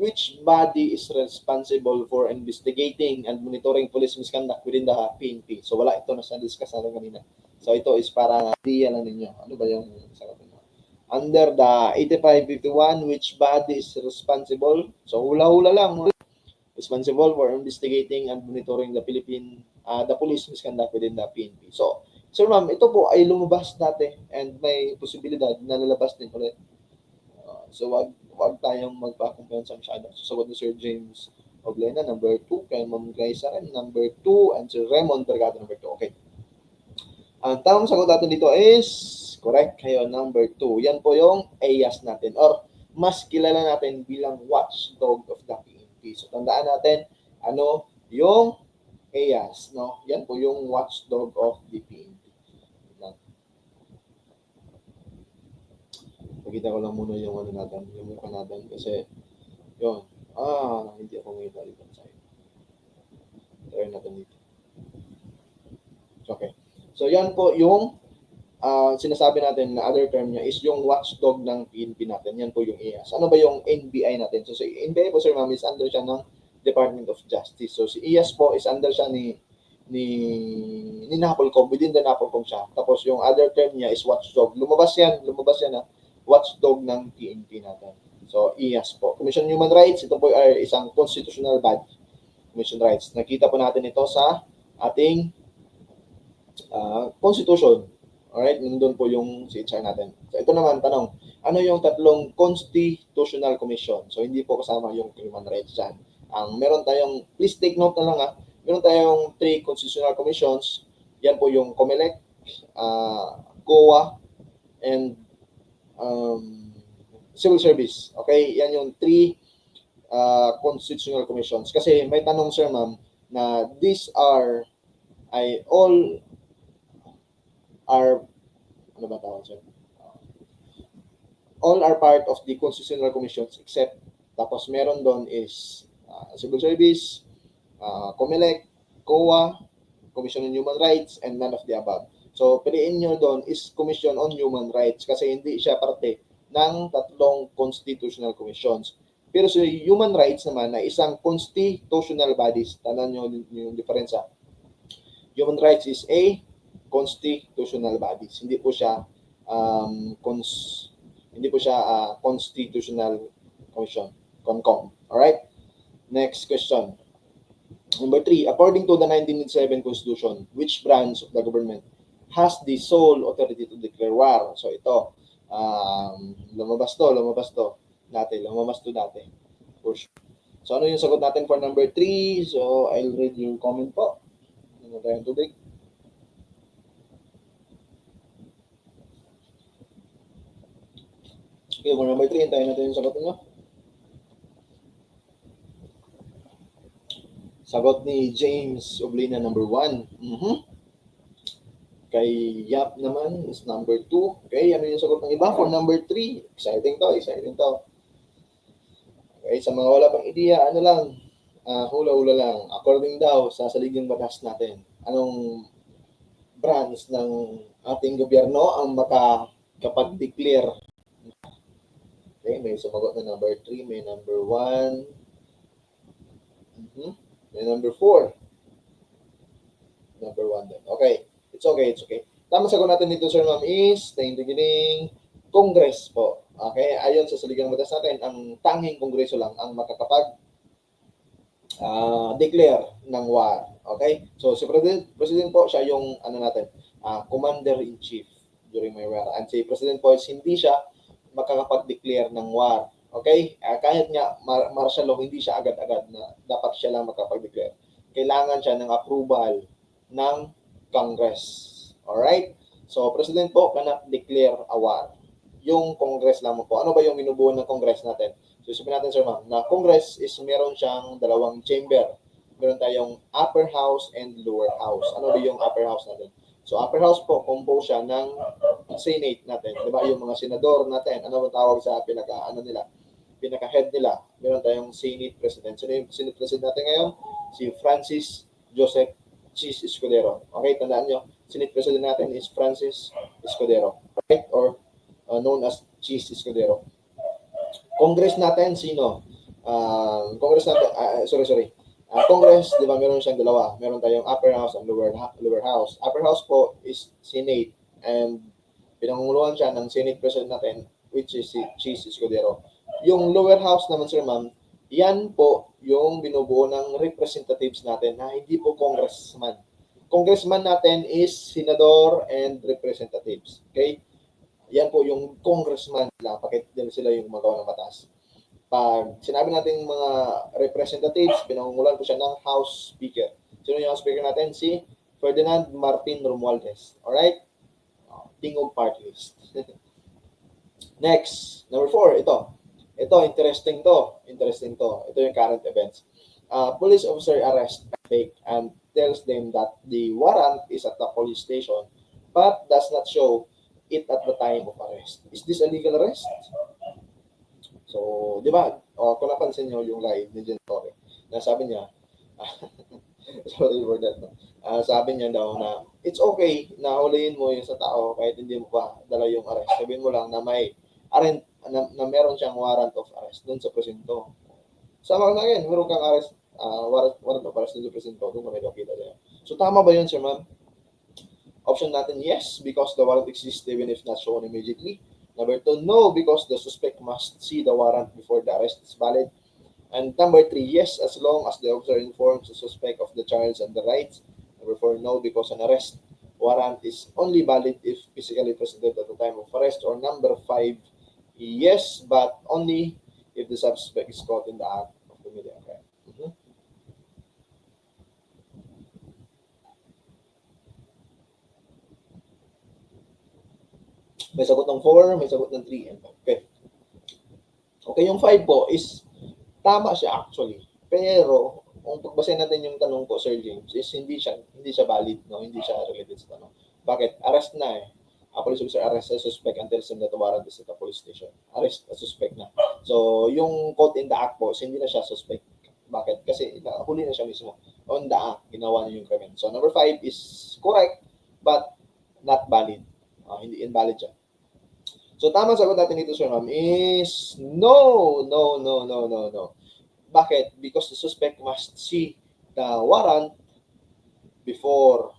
which body is responsible for investigating and monitoring police misconduct within the PNP? So wala ito, nasa-discuss natin kanina. So ito is para idea lang ninyo. Ano ba yung sagot ninyo? Under the 8551, which body is responsible? So hula-hula lang. Responsible for investigating and monitoring the police misconduct within the PNP. So, Sir Ma'am, ito po ay lumabas dati and may posibilidad na lalabas din ulit. So wag tayong magpa-kumpiyansa masyado. So, sagot ni Sir James Oblena, number 2. Kay Ma'am Grace Saran, number 2. And Sir Raymond Bergado, number 2. Okay. Ang tamang sagot natin dito is correct kayo, number 2. Yan po yung AYAS natin or mas kilala natin bilang watchdog of the PNP. So tandaan natin ano yung AYAS, no? Yan po yung watchdog of the PNP. Pakita ko lang muna yung ano natin, yung mukha natin kasi yun. Hindi ako ngayon nalipan sa'yo. Try natin dito. Okay. So yan po yung sinasabi natin na other term niya is yung watchdog ng PNP natin. Yan po yung IAS. Ano ba yung NBI natin? So si NBI po, Sir Ma'am, is under siya ng Department of Justice. So si IAS po is under siya ni NAPOLCOM, within the NAPOLCOM siya. Tapos yung other term niya is watchdog. Lumabas yan na watchdog ng PNP natin. So IAS po. Commission on Human Rights, ito po ay isang constitutional body. Commission Rights. Nakita po natin ito sa ating Constitution. Alright, nandun po yung CHR natin. So ito naman, tanong, ano yung tatlong Constitutional Commission? So hindi po kasama yung Human Rights dyan. Meron tayong, please take note na lang meron tayong 3 Constitutional Commissions. Yan po yung COMELEC, COA, and Civil Service. Okay, yan yung 3 Constitutional Commissions. Kasi may tanong, Sir Ma'am, na these are all are ano ba tawag, sir? All are part of the Constitutional Commissions except tapos meron doon is Civil Service, COMELEC, COA, Commission on Human Rights, and none of the above. So, piliin nyo doon is Commission on Human Rights kasi hindi siya parte ng tatlong constitutional commissions. Pero sa human rights naman na isang constitutional bodies, tanan nyo yung diferensya. Human rights is a constitutional bodies. Hindi po siya constitutional commission, CONCOM. All right? Next question. Number 3, according to the 1997 Constitution, which branch of the government has the sole authority to declare war? So ito, lumabas to dati. For sure. So ano yung sagot natin for number 3? So I'll read your comment po. Ano tayong tubig? Okay, for number 3, hintayin natin yung sagot nyo. Sagot ni James Oblina, number 1. Kay Yap naman is number 2. Okay, ano yung sagot ng iba? For number 3, exciting to. Okay, sa mga wala pang ideya, ano lang, hula-hula lang. According daw sa saligang batas natin, anong branch ng ating gobyerno ang makakapag-declare? Okay, may sumagot na number 3, may number 1. May number 4. Number 1 din. Okay. It's okay, it's okay. Tamang sagot natin dito, sir, ma'am, is ding Congress po. Okay? Ayon sa saligang batas natin, ang tanging kongreso lang ang makakapag declare ng war. Okay? So, si President po, siya yung, Commander-in-Chief during my war. And si President po, hindi siya makakapag-declare ng war. Okay? Kahit nga martial law, hindi siya agad-agad na dapat siya lang makapag-declare. Kailangan siya ng approval ng Congress. Alright? So, President po cannot declare a war. Yung Congress lamang po. Ano ba yung binubuo ng Congress natin? So, isipin natin, sir, ma'am, na Congress is meron siyang dalawang chamber. Meron tayong upper house and lower house. Ano ba yung upper house natin? So, upper house po, compose siya ng Senate natin. Diba? Yung mga senador natin. Ano ba tawag sa pinaka-head nila? Meron tayong Senate President. Sino yung Senate President natin ngayon? Si Francis Joseph Cheese Escudero. Okay, tandaan nyo. Senate President natin is Francis Escudero. Right? Or known as Cheese Escudero. Congress natin, sino? Congress natin, Congress, di ba, meron siyang dalawa. Meron tayong upper house and lower house. Upper house po is Senate and pinangunguluhan siya ng Senate President natin, which is si Cheese Escudero. Yung lower house naman, sir, ma'am, yan po yung binubuo ng representatives natin na hindi po congressman. Congressman natin is senador and representatives. Okay? Yan po yung congressman lang. Bakit din sila yung magawa ng batas. Pag sinabi natin mga representatives, pinangunguluhan po siya ng House Speaker. Sino yung House Speaker natin? Si Ferdinand Martin Romualdez. Alright? Tingog party list. Next, number 4, ito. Ito, interesting to. Ito yung current events. Police officer arrest fake and tells them that the warrant is at the police station but does not show it at the time of arrest. Is this a legal arrest? So, di ba? Kung napansin nyo yung live ni Jen Torre, na sabi niya, sorry for that. Sabi niya daw na it's okay na huliin mo yung sa tao kahit hindi mo pa dala yung arrest. Sabihin mo lang na may na meron siyang warrant of arrest doon sa presinto. Sama na yan, meron kang arrest, warrant of arrest doon sa presinto, doon may nakita niya. So tama ba yun, sir, ma'am? Option natin, yes, because the warrant exists even if not shown immediately. Number 2, no, because the suspect must see the warrant before the arrest is valid. And number 3, yes, as long as the officer informs the suspect of the charges and the rights. Number 4, no, because an arrest warrant is only valid if physically present at the time of arrest. Or number 5, yes, but only if the suspect is caught in the act of committing a crime. May sagot ng 4, may sagot ng 3. Okay. Okay, yung 5 po is tama siya actually. Pero kung pagbasahin natin yung tanong po, Sir James, is hindi siya valid, no? Hindi siya related sa tanong. Bakit? Arrest na eh. A police officer arrest a suspect until sent that the warrant is at the police station. Arrest a suspect na. So, yung caught in the act po, hindi na siya suspect. Bakit? Kasi huli na siya mismo. On the act, ginawa niya yung krimen. So, number 5 is correct, but not valid. Hindi invalid siya. So, tamang sagot natin dito, sir, ma'am, is no. Bakit? Because the suspect must see the warrant before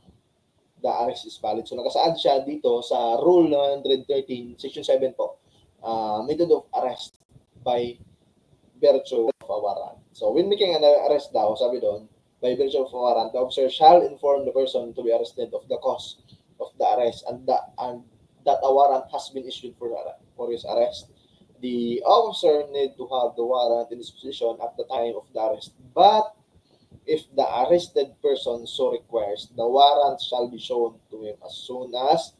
the arrest is valid. So, nakasaad siya dito sa Rule 113, Section 7 po. Method of arrest by virtue of a warrant. So, when making an arrest daw, sabi doon, by virtue of a warrant, the officer shall inform the person to be arrested of the cause of the arrest and that a warrant has been issued for his arrest. The officer need to have the warrant in his possession at the time of the arrest. But if the arrested person so requires, the warrant shall be shown to him as soon as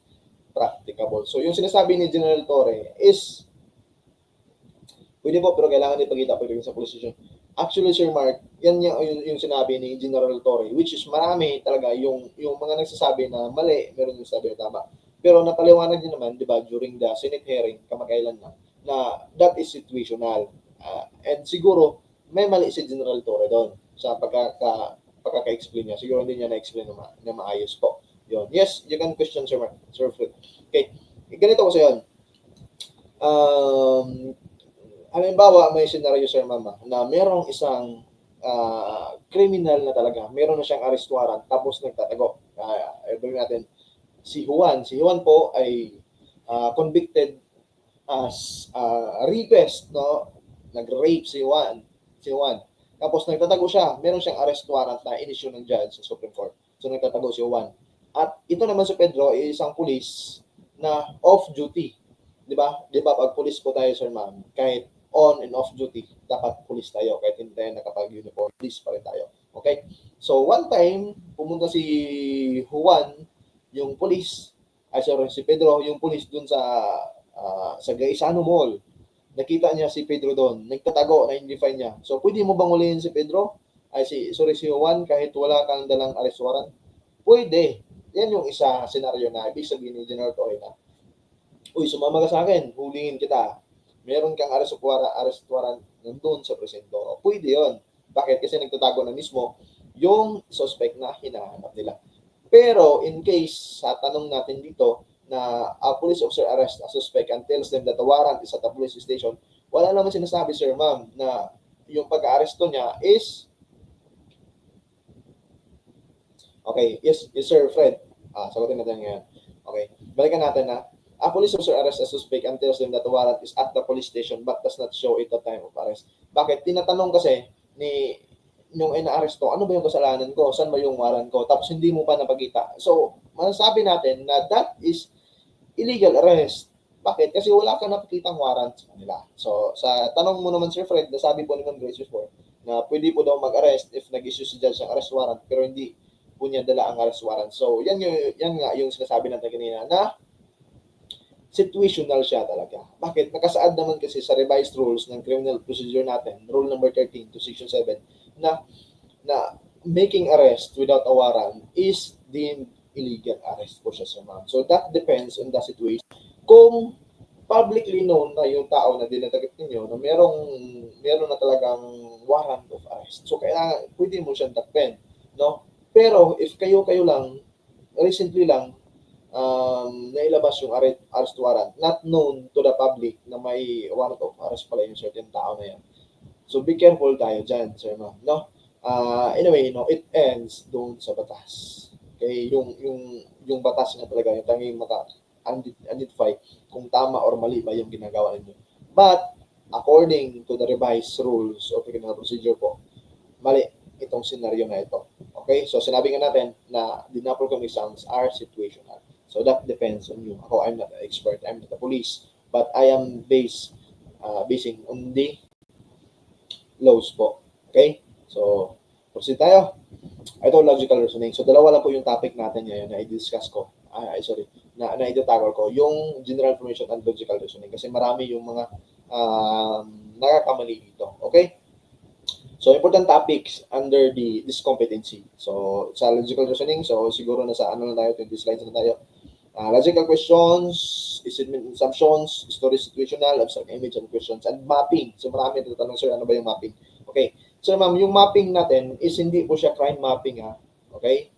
practicable. So yung sinasabi ni General Torre is pwede po, pero kailangan ipakita po sa police station. Actually, Sir Mark, yan yung sinabi ni General Torre, which is marami talaga yung mga nagsasabi na mali, meron yung sabi na tama. Pero napaliwanag din naman, di ba, during the Senate hearing, kamakailan na that is situational. And siguro, may mali si General Torre doon sa pagkaka-explain niya. Siguro hindi niya na-explain na maayos po. Yun. Yes, you can question, Sir Mark. Sir Fred. Okay. Ganito ko sa yun. Halimbawa, may scenario, Sir Mama, na merong isang criminal na talaga. Meron na siyang arrest warrant tapos nagtatago. Ibigay natin si Juan. Si Juan po ay convicted as rapist, no? Nag-rape si Juan. Si Juan. Tapos nagtatago siya. Meron siyang arrest warrant na in-issue ng judge sa Supreme Court. So nagtatago si Juan. At ito naman si Pedro ay isang pulis na off-duty. Di ba? Di ba pag pulis po tayo, sir ma'am, kahit on and off duty, dapat pulis tayo. Kahit hindi tayo nakapag-uniform, pulis pa rin tayo. Okay? So, one time, pumunta si Juan, yung pulis, si Pedro, yung pulis dun sa Gaisano Mall. Nakita niya si Pedro doon. Nagtatago, na-identify niya. So, pwede mo bang ulihin si Pedro? Si Juan, kahit wala kang dalang arrest warrant? Pwede. Yan yung isa scenario na ibig sabihin ni General Toy na, uy, sumama ka sa akin, hulingin kita. Meron kang arrest warrant nandun sa presinto. Pwede yun. Bakit? Kasi nagtatago na mismo yung suspect na hinahanap nila. Pero in case, sa tanong natin dito, na a police officer arrests a suspect and tells them that the warrant is at the police station, wala naman sinasabi, sir, ma'am, na yung pag-aaresto niya is okay, yes sir, Fred. Sagutin natin ngayon. Okay, balikan natin na a police officer arrests a suspect and tells them that the warrant is at the police station but does not show it at the time of arrest. Bakit? Tinatanong kasi ni nung ina-arresto, ano ba yung kasalanan ko? Saan ba yung warrant ko? Tapos hindi mo pa napakita. So, masasabi natin na that is illegal arrest. Bakit? Kasi wala ka napakitang warrant sa kanila. So, sa tanong mo naman, Sir Fred, nasabi po ni Ma'am Grace before, na pwede po daw mag-arrest if nag-issue si judge ng arrest warrant, pero hindi po niya dala ang arrest warrant. So, yan nga yung sinasabi natin kanina na situational siya talaga. Bakit? Nakasaad naman kasi sa revised rules ng criminal procedure natin, rule number 13 to section 7, na making arrest without a warrant is deemed illegal arrest po siya, sir, ma'am. So that depends on the situation. Kung publicly known na yung tao na dinatagit ninyo na meron na talagang warrant of arrest, so kailangan pwede mo siyang takpen, no? Pero if kayo lang recently lang nailabas yung arrest warrant, not known to the public na may warrant of arrest pala yung certain tao na yan. So be careful tayo dyan, sir, ma'am, no? Anyway, no, it ends doon sa batas. Okay, yung batas na talaga yung tanging maka-identify kung tama or mali ba yung ginagawa ninyo. But according to the revised rules of criminal procedure po, mali itong scenario na ito. Okay? So sinabi nga natin na the NAPOL exams are situational. So that depends on you. Ako, I'm not an expert, I'm not a police, but I am basing on the laws po. Okay? So, proceed tayo. Ito, logical reasoning. So, dalawa lang po yung topic natin ngayon na i-discuss ko. Na i-tackle ko. Yung general information and logical reasoning. Kasi marami yung mga nakakamali dito. Okay? So, important topics under this competency. So, sa logical reasoning, so siguro nasa ano na tayo, 20 slides na tayo. Logical questions, assumptions, story situational, abstract image and questions, and mapping. So, marami na tatanong, sir, ano ba yung mapping? Okay. So, ma'am, yung mapping natin is hindi po siya crime mapping, ha? Okay?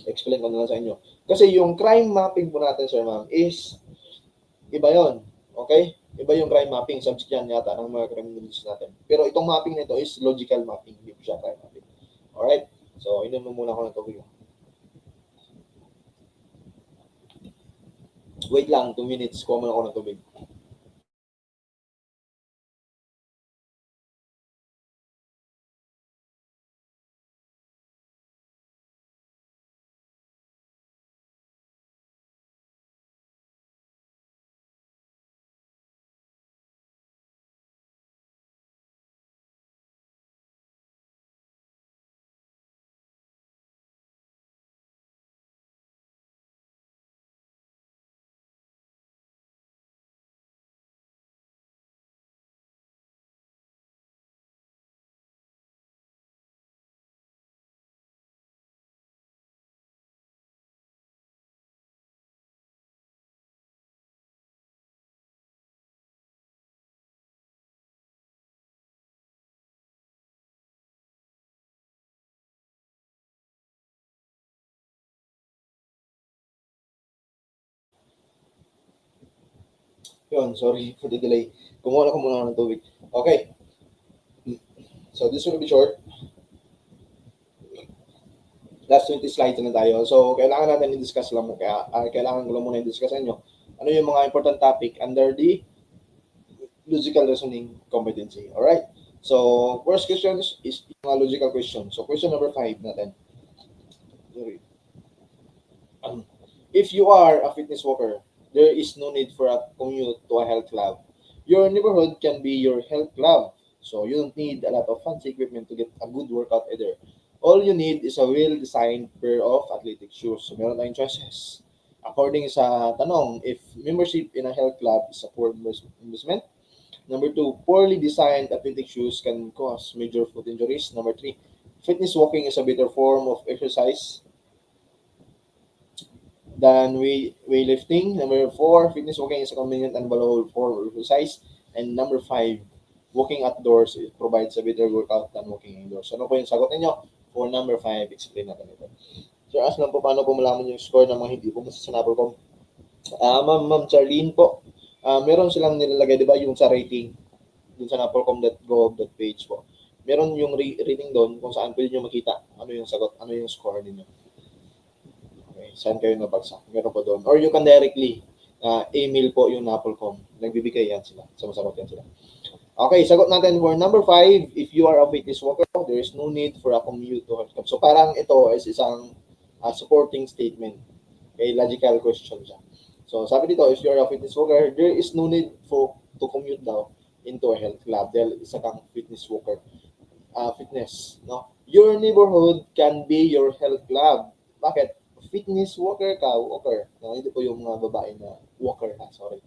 Explain ko na lang sa inyo. Kasi yung crime mapping po natin, sir, ma'am, is iba yon. Okay? Iba yung crime mapping. Subject yan yata ng mga criminalists natin. Pero itong mapping nito is logical mapping. Hindi po siya crime mapping. Alright? So, inom muna ako ng tubig. Wait lang, 2 minutes. Kuha muna ako ng tubig. Yun, sorry for the delay. Kumuha ko muna ng tubig. Okay. So this will be short. Last 20 slides na tayo. So kailangan natin i-discuss lang mo. Kaya kailangan ko lang muna i-discuss sa inyo ano yung mga important topic under the logical reasoning competency. Alright? So first question is yung mga logical question. So question number 5 natin. Sorry. If you are a fitness walker, there is no need for a commute to a health club. Your neighborhood can be your health club. So you don't need a lot of fancy equipment to get a good workout either. All you need is a well-designed pair of athletic shoes. So meron tayong choices. According sa tanong, if membership in a health club is a poor investment. Number 2, poorly designed athletic shoes can cause major foot injuries. Number 3, fitness walking is a better form of exercise than weightlifting. Number 4, fitness walking is a convenient and valuable form of exercise. And number 5, walking outdoors it provides a better workout than walking indoors. Ano po yung sagot ninyo? For number 5, explain natin ito. So, ask lang po paano po malaman yung score ng mga hindi po sa Napolcom. Ma'am Charlene po, meron silang nilalagay, di ba, yung sa rating, dun sa napolcom.gov.page po. Meron yung rating doon kung saan pwede nyo makita ano yung sagot, ano yung score ninyo. Okay, saan kayo nabagsak? Meron po doon. Or you can directly email po yung Napolcom. Nagbibigay yan sila. Sumasagot yan sila. Okay, sagot natin for number 5. If you are a fitness walker, there is no need for a commute to health club. So parang ito is isang supporting statement. Okay, logical question siya. So sabi dito, if you are a fitness walker, there is no need to commute daw into a health club. Dahil isa kang fitness walker. Fitness, no? Your neighborhood can be your health club. Bakit? Fitness walker ka, walker. No, hindi po yung mga babae na walker ha, sorry.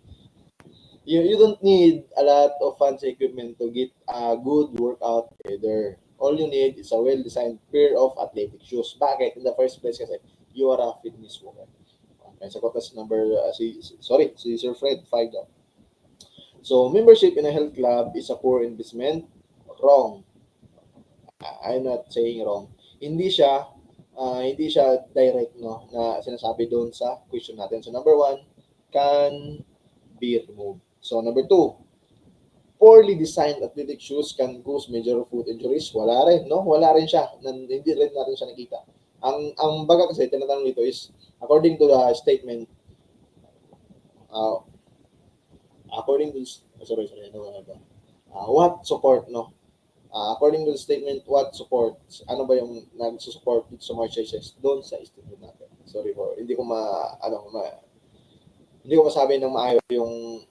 You don't need a lot of fancy equipment to get a good workout either. All you need is a well-designed pair of athletic shoes. Bakit? In the first place kasi, you are a fitness walker. Okay, sa kotas number, si Sir Fred, 5 daw. So, membership in a health club is a poor investment. Wrong. I'm not saying wrong. Hindi siya direct, no, na sinasabi doon sa question natin. So, number 1, can be removed. So, number 2, poorly designed athletic shoes can cause major foot injuries. Wala rin, no? Wala rin siya. Hindi rin natin siya nakita. Ang baga kasi, tinatanong dito is, according to the statement, what support, no? According to the statement, what supports, ano ba yung nagsusupport dito sa mga choices doon sa statement natin. Sorry for, hindi ko masabi ng maayos yung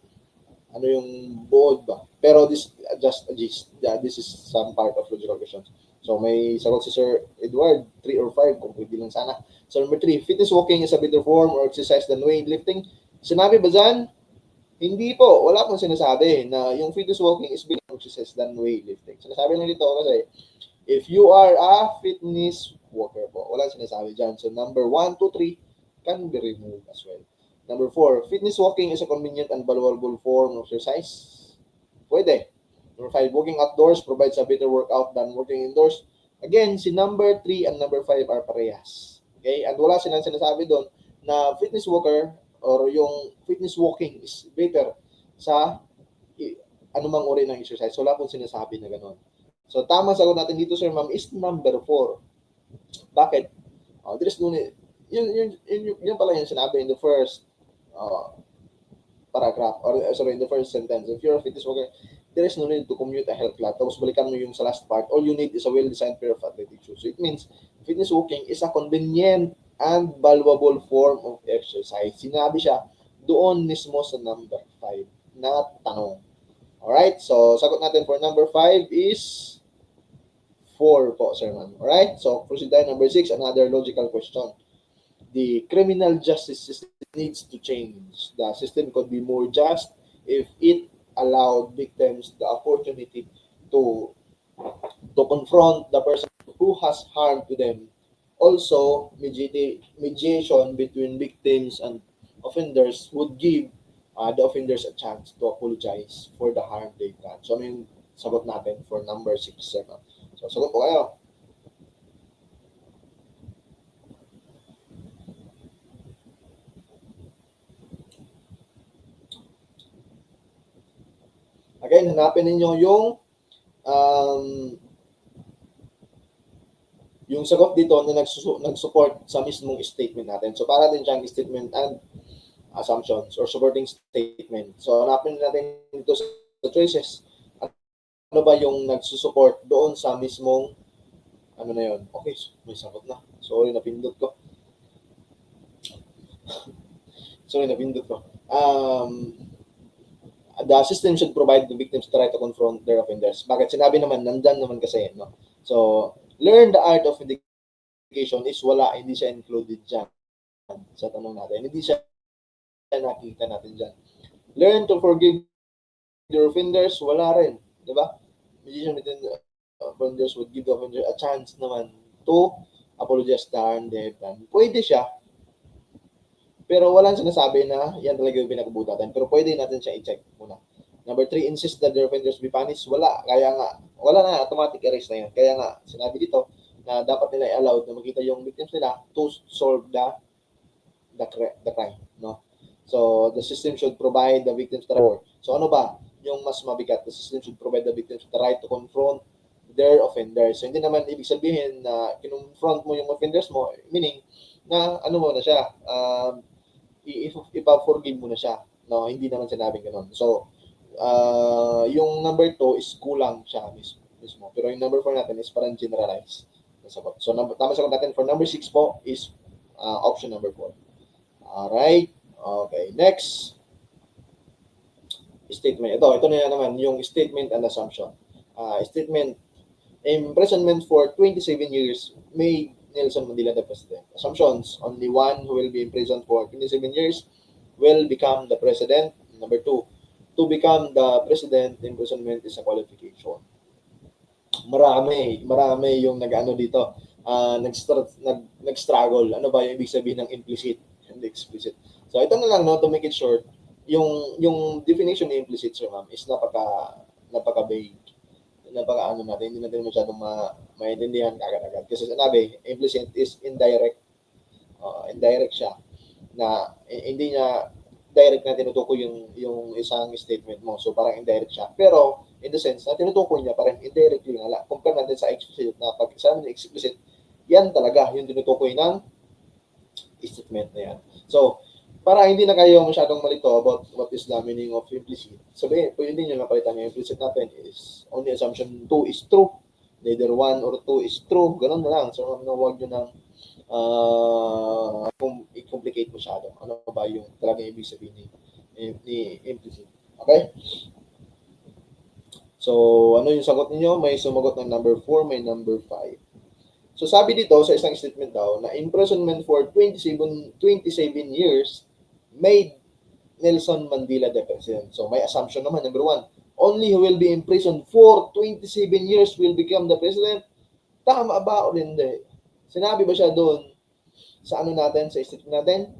ano yung buod ba. Pero this just a gist. Yeah, this is some part of logical questions. So may sagot si Sir Edward, 3 or 5 kung pwede lang sana. So number 3, fitness walking is a better form or exercise than weightlifting. Sinabi ba dyan? Hindi po. Wala pong sinasabi na yung fitness walking is better exercise than weightlifting. Sinasabi lang dito kasi if you are a fitness walker po, wala sinasabi dyan. So number 1, 2, 3 can be removed as well. Number 4, fitness walking is a convenient and valuable form of exercise. Pwede. Number 5, walking outdoors provides a better workout than working indoors. Again, si number 3 and number 5 are parehas. Okay? And wala silang sinasabi doon na fitness walker or yung fitness walking is better sa anumang uri ng exercise. So, wala pong sinasabi na gano'n. So, tamang sagot natin dito, Sir Ma'am, is number 4. Bakit? There is no need. Yun pala yung sinabi in the first paragraph, or in the first sentence. If you're a fitness walker, there is no need to commute a health club. Tapos balikan mo yung sa last part, all you need is a well-designed pair of athletic shoes. So it means, fitness walking is a convenient and valuable form of exercise. Sinabi siya doon mismo sa number 5 na tanong. Alright, so sagot natin for number 5 is 4 po, Sir Man. Alright, so proceed tayo number 6, another logical question. The criminal justice system needs to change. The system could be more just if it allowed victims the opportunity to confront the person who has harmed to them. Also, mediation between victims and offenders would give the offenders a chance to apologize for the harm they've done. So, ano yung sagot natin for number 6? So, sagot po kayo. Again, hanapin ninyo yung yung sagot dito na nag-support sa mismong statement natin. So, para din siyang statement and assumptions or supporting statement. So, hanapin natin dito sa choices. Ano ba yung nagsusupport doon sa mismong ano na yun? Okay, may sagot na. Sorry, napindot ko. The system should provide the victims the right to confront their offenders. Bakit? Sinabi naman, nandyan naman kasi, no? So, learn the art of vindication is wala, hindi siya included dyan. Sa tanong natin, hindi siya nakita natin dyan. Learn to forgive your offenders, wala rin. Diba? Mediation between offenders would give the offender a chance naman to apologize to harm they have done. Pwede siya, pero walang sinasabi na yan talaga yung pinakabutatan. Pero pwede natin siya i-check muna. Number 3, insist that the offenders be punished. Wala. Kaya nga, wala na, automatic arrest na yan. Kaya nga, sinabi dito na dapat nila i-allowed na makita yung victims nila to solve the crime. No? So, the system should provide the victims the right. So, ano ba yung mas mabigat? The system should provide the victims the right to confront their offenders. So, hindi naman ibig sabihin na kinonfront mo yung offenders mo, meaning na ano mo na siya, ipa-forgive mo na siya. No, hindi naman sinabing ganoon. So, yung number 2 is kulang siya mismo. Pero yung number 4 natin is parang generalized na sagot. So, tama sagot natin for number 6 po is option number 4. Alright. Okay. Next. Statement. Ito na naman yung statement and assumption. Statement. Imprisonment for 27 years made Nelson Mandela the president. Assumptions. Only one who will be imprisoned for 27 years will become the president. Number 2, to become the president, imprisonment is a qualification. Marami yung nag-ano dito. Nag-struggle. Ano ba yung ibig sabihin ng implicit and explicit? So ito na lang, no, to make it short, yung definition ng implicit, sir ma'am, is napaka-vague. Napaka-ano natin, hindi natin masyadong maintindihan agad-agad. Kasi sinabi, implicit is indirect. Indirect siya. Na hindi niya direct na tinutukoy yung isang statement mo. So parang indirect siya. Pero in the sense na tinutukoy niya parang indirectly nga. Compare natin sa explicit na pag sa amin explicit, yan talaga yung tinutukoy ng statement na yan. So, para hindi na kayo masyadong malito about what is the meaning of implicit. Sabihin, pwede nyo napalitan yung implicit natin is only assumption 2 is true. Neither 1 or 2 is true. Ganun na lang. So, huwag nyo nang i-complicate masyado. Ano ba yung talagang ibig sabihin ni implicit. Okay? So, ano yung sagot niyo? May sumagot ng number 4, may number 5. So, sabi dito sa isang statement daw na imprisonment for 27 years made Nelson Mandela the president. So, may assumption naman. Number 1, only who will be imprisoned for 27 years will become the president. Tama ba o hindi? Sinabi ba siya doon sa ano natin, sa statement natin?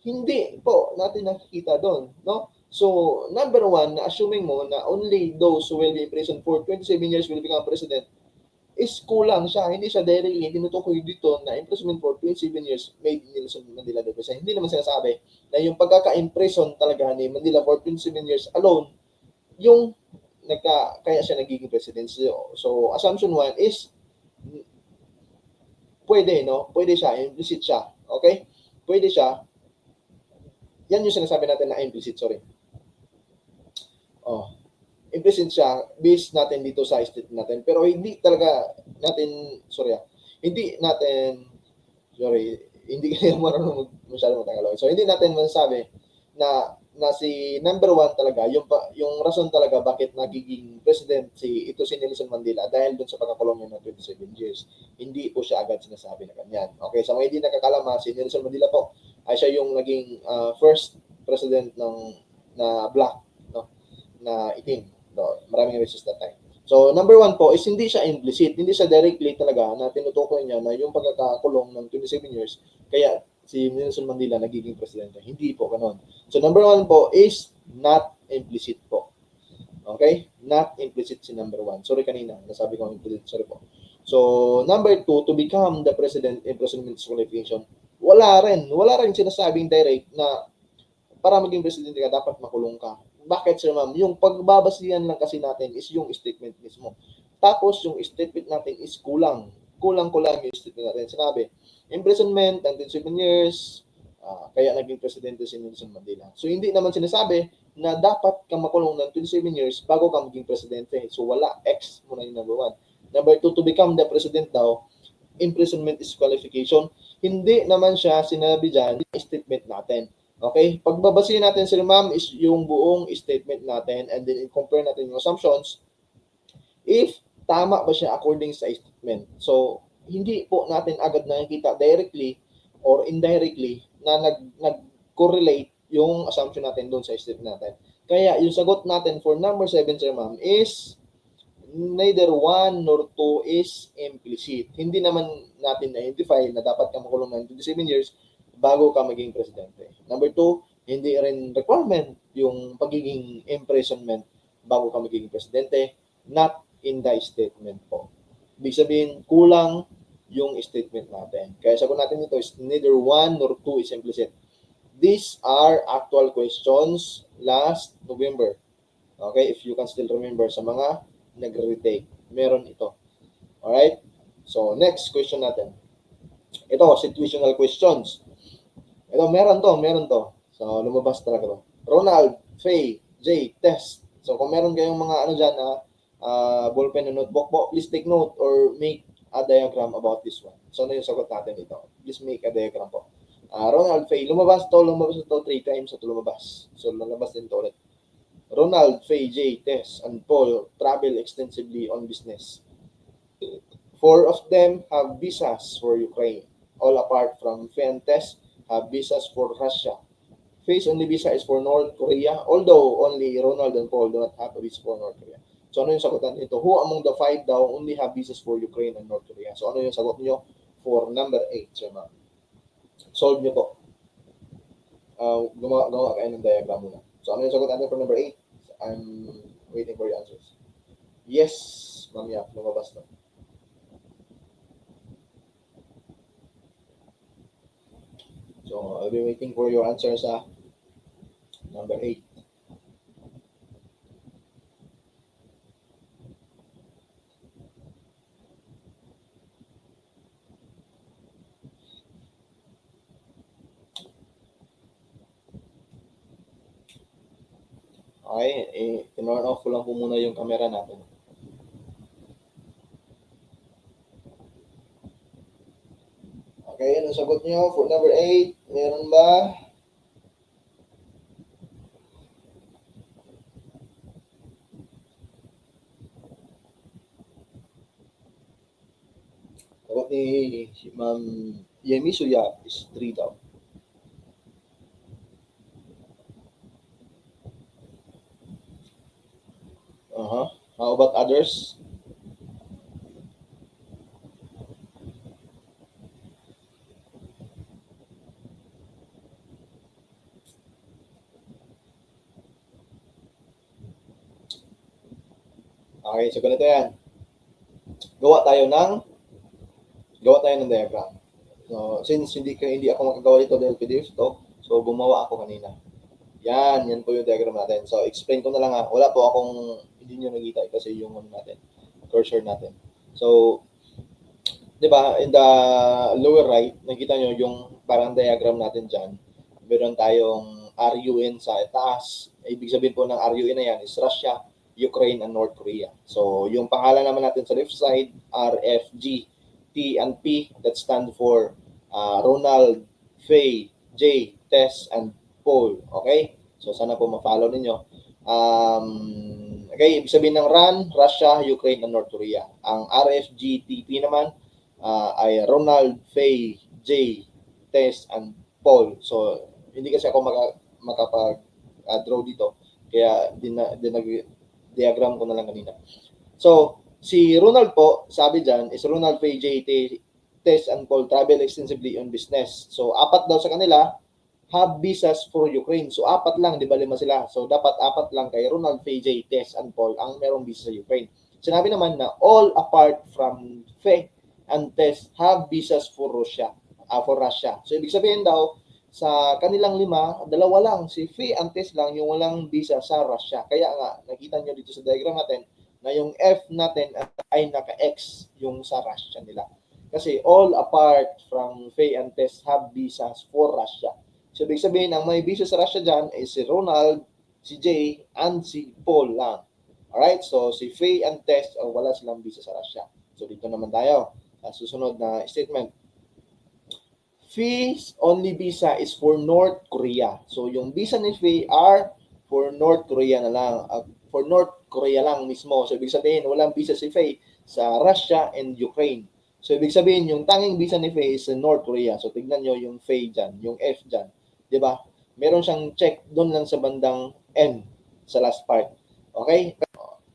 Hindi po natin nakikita doon, no? So, number 1, assuming mo na only those who will be imprisoned for 27 years will become president, is kulang siya. Hindi siya directly tinutukoy dito na imprisonment for 27 years made Nelson Mandela the president. Hindi naman sinasabi na yung pagkaka-imprison talaga ni Mandela for 27 years alone, yung kaya siya nagiging president. So, assumption 1 is pwede, no? Pwede siya, implicit siya. Okay? Pwede siya. Yan yung sinasabi natin na implicit, sorry. Implicit siya, based natin dito sa statement natin. Pero hindi talaga natin, hindi kayo marunong masyadong matagalog. So, hindi natin masasabi na si number 1 talaga, yung rason talaga bakit nagiging president si Nelson Mandela dahil doon sa pagkakulong niya ng 27 years. Hindi po siya agad sinasabi na ganyan. Okay, sa mga hindi nakakalama, si Nelson Mandela po ay siya yung naging first president na black, no, na itim. No, maraming races that time. So, number 1 po is hindi siya implicit. Hindi siya directly talaga na tinutukoy niya na yung pagkakakulong ng 27 years, kaya si Nelson Mandela nagiging presidente. Hindi po ganun. So, number 1 po is not implicit po. Okay? Not implicit si number 1. Sorry kanina, nasabi ko implicit. Sorry po. So, number 2, to become the president, imprisonment qualification. Wala rin sinasabing direct na para maging presidente ka, dapat makulong ka. Bakit, sir ma'am? Yung pagbabasihan lang kasi natin is yung statement mismo. Tapos, yung statement natin is kulang. kulang-kulang yung statement natin. Sinabi, imprisonment ng 27 years, kaya naging presidente si Nelson Mandela. So, hindi naman sinasabi na dapat ka makulong ng 27 years bago ka maging presidente. So, wala. X muna yung number 1. Number 2, to become the president daw, imprisonment is qualification. Hindi naman siya sinabi dyan yung statement natin. Okay? Pagbabasihin natin sir ma'am is yung buong statement natin and then compare natin yung assumptions if tama ba siya according sa statement. So, hindi po natin agad nakikita directly or indirectly na nag-correlate yung assumption natin doon sa statement natin. Kaya yung sagot natin for number 7 sir ma'am is neither 1 nor 2 is implicit. Hindi naman natin na-identify na dapat ka makulong ng 27 years bago ka maging presidente. Number 2, hindi rin requirement yung pagiging imprisonment bago ka maging presidente. Not in the statement po. Ibig sabihin, kulang yung statement natin. Kaya sagot natin dito is neither 1 nor 2 is implicit. These are actual questions last November. Okay, if you can still remember sa mga nagre-retake, meron ito. Alright? So, next question natin. Ito, situational questions. Ito, meron to. So, lumabas talaga to. Ronald, Faye, Jay, test. So, kung meron kayong mga ano dyan na ballpen and notebook po, please take note or make a diagram about this one. So, ano yung sagot natin dito? Please make a diagram po. Ronald, Faye, lumabas to 3 times at lumabas. So, lumabas din to ulit. Ronald, Faye, Jay, Tess, and Paul travel extensively on business. 4 of them have visas for Ukraine. All apart from Faye and Tess have visas for Russia. Faye's only visa is for North Korea, although only Ronald and Paul do not have a visa for North Korea. So, ano yung sagutan nito? Who among the 5 daw only have visas for Ukraine and North Korea? So, ano yung sagot nyo for number 8, sir ma'am? Solve nyo po. Gumawa kayo ng diagram muna. So, ano yung sagot natin for number 8? I'm waiting for your answers. Yes, ma'am, yeah, lumabas na. So, I'll be waiting for your answers sa number 8. Okay, in-on off ko lang po muna yung camera natin. Okay, ano sagot niyo for number 8? Meron ba? Sagot ni Ma'am Yemi Suya is 3 daw. How about others? Okay, so ganito yan. Gawa tayo ng diagram. So, since hindi ako makagawa dito dahil PDF to, so gumawa ako kanina. Yan po yung diagram natin. So, explain ko na lang ha. Wala po akong, hindi nyo nakita kasi yung ano natin, cursor natin. So, di ba, in the lower right, nakita nyo yung parang diagram natin dyan. Meron tayong RUN sa taas. Ibig sabihin po ng RUN na yan is Russia, Ukraine, and North Korea. So, yung pangalan naman natin sa left side, RFG, T and P, that stand for Ronald, Faye, J, Tess, and Paul. Okay? So, sana po ma-follow ninyo. Okay, ibig sabihin ng RUN, Russia, Ukraine, and North Korea. Ang RFGTP naman ay Ronald, Faye, J, Tess, and Paul. So, hindi kasi ako makapag-draw dito. Kaya, diagram ko na lang kanina. So, si Ronald po, sabi dyan, is Ronald, Faye, J, Tess, and Paul travel extensively on business. So, 4 daw sa kanila have visas for Ukraine. So, 4 lang, di ba 5 sila? So, dapat 4 lang kay Ronald, Faye, J, Tess, and Paul ang merong visa sa Ukraine. Sinabi naman na all apart from Faye and Tess have visas for Russia. So, ibig sabihin daw, sa kanilang 5, 2 lang, si Faye and Tess lang yung walang visa sa Russia. Kaya nga, nakita nyo dito sa diagram natin na yung F natin ay naka-X yung sa Russia nila. Kasi all apart from Faye and Tess have visas for Russia. So, ibig sabihin, ang may visa sa Russia dyan is si Ronald, si Jay, and si Paul lang. Alright? So, si Faye and Tess, wala silang visa sa Russia. So, dito naman tayo. Susunod na statement. Faye's only visa is for North Korea. So, yung visa ni Faye are for North Korea na lang. For North Korea lang mismo. So, ibig sabihin, walang visa si Faye sa Russia and Ukraine. So, ibig sabihin, yung tanging visa ni Faye is sa North Korea. So, tignan nyo yung Faye dyan, yung F dyan. Diba? Meron siyang check doon lang sa bandang N sa last part. Okay?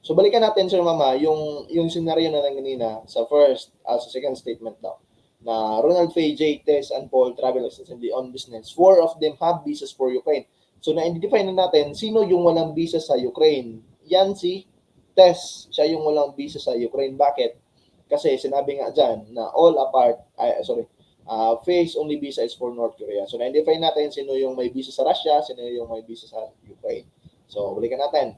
So, balikan natin, Sir Mama, yung scenario na lang kanina sa first, sa second statement daw. Na Ronald, Faye, Jay, Tess, and Paul travel extensively on business. 4 of them have visas for Ukraine. So, na-identify na natin sino yung walang visa sa Ukraine. Yan si Tess. Siya yung walang visa sa Ukraine. Bakit? Kasi sinabi nga dyan na all apart, Faye's only visa is for North Korea. So, na-identify natin sino yung may visa sa Russia, sino yung may visa sa Ukraine. So, balikan natin.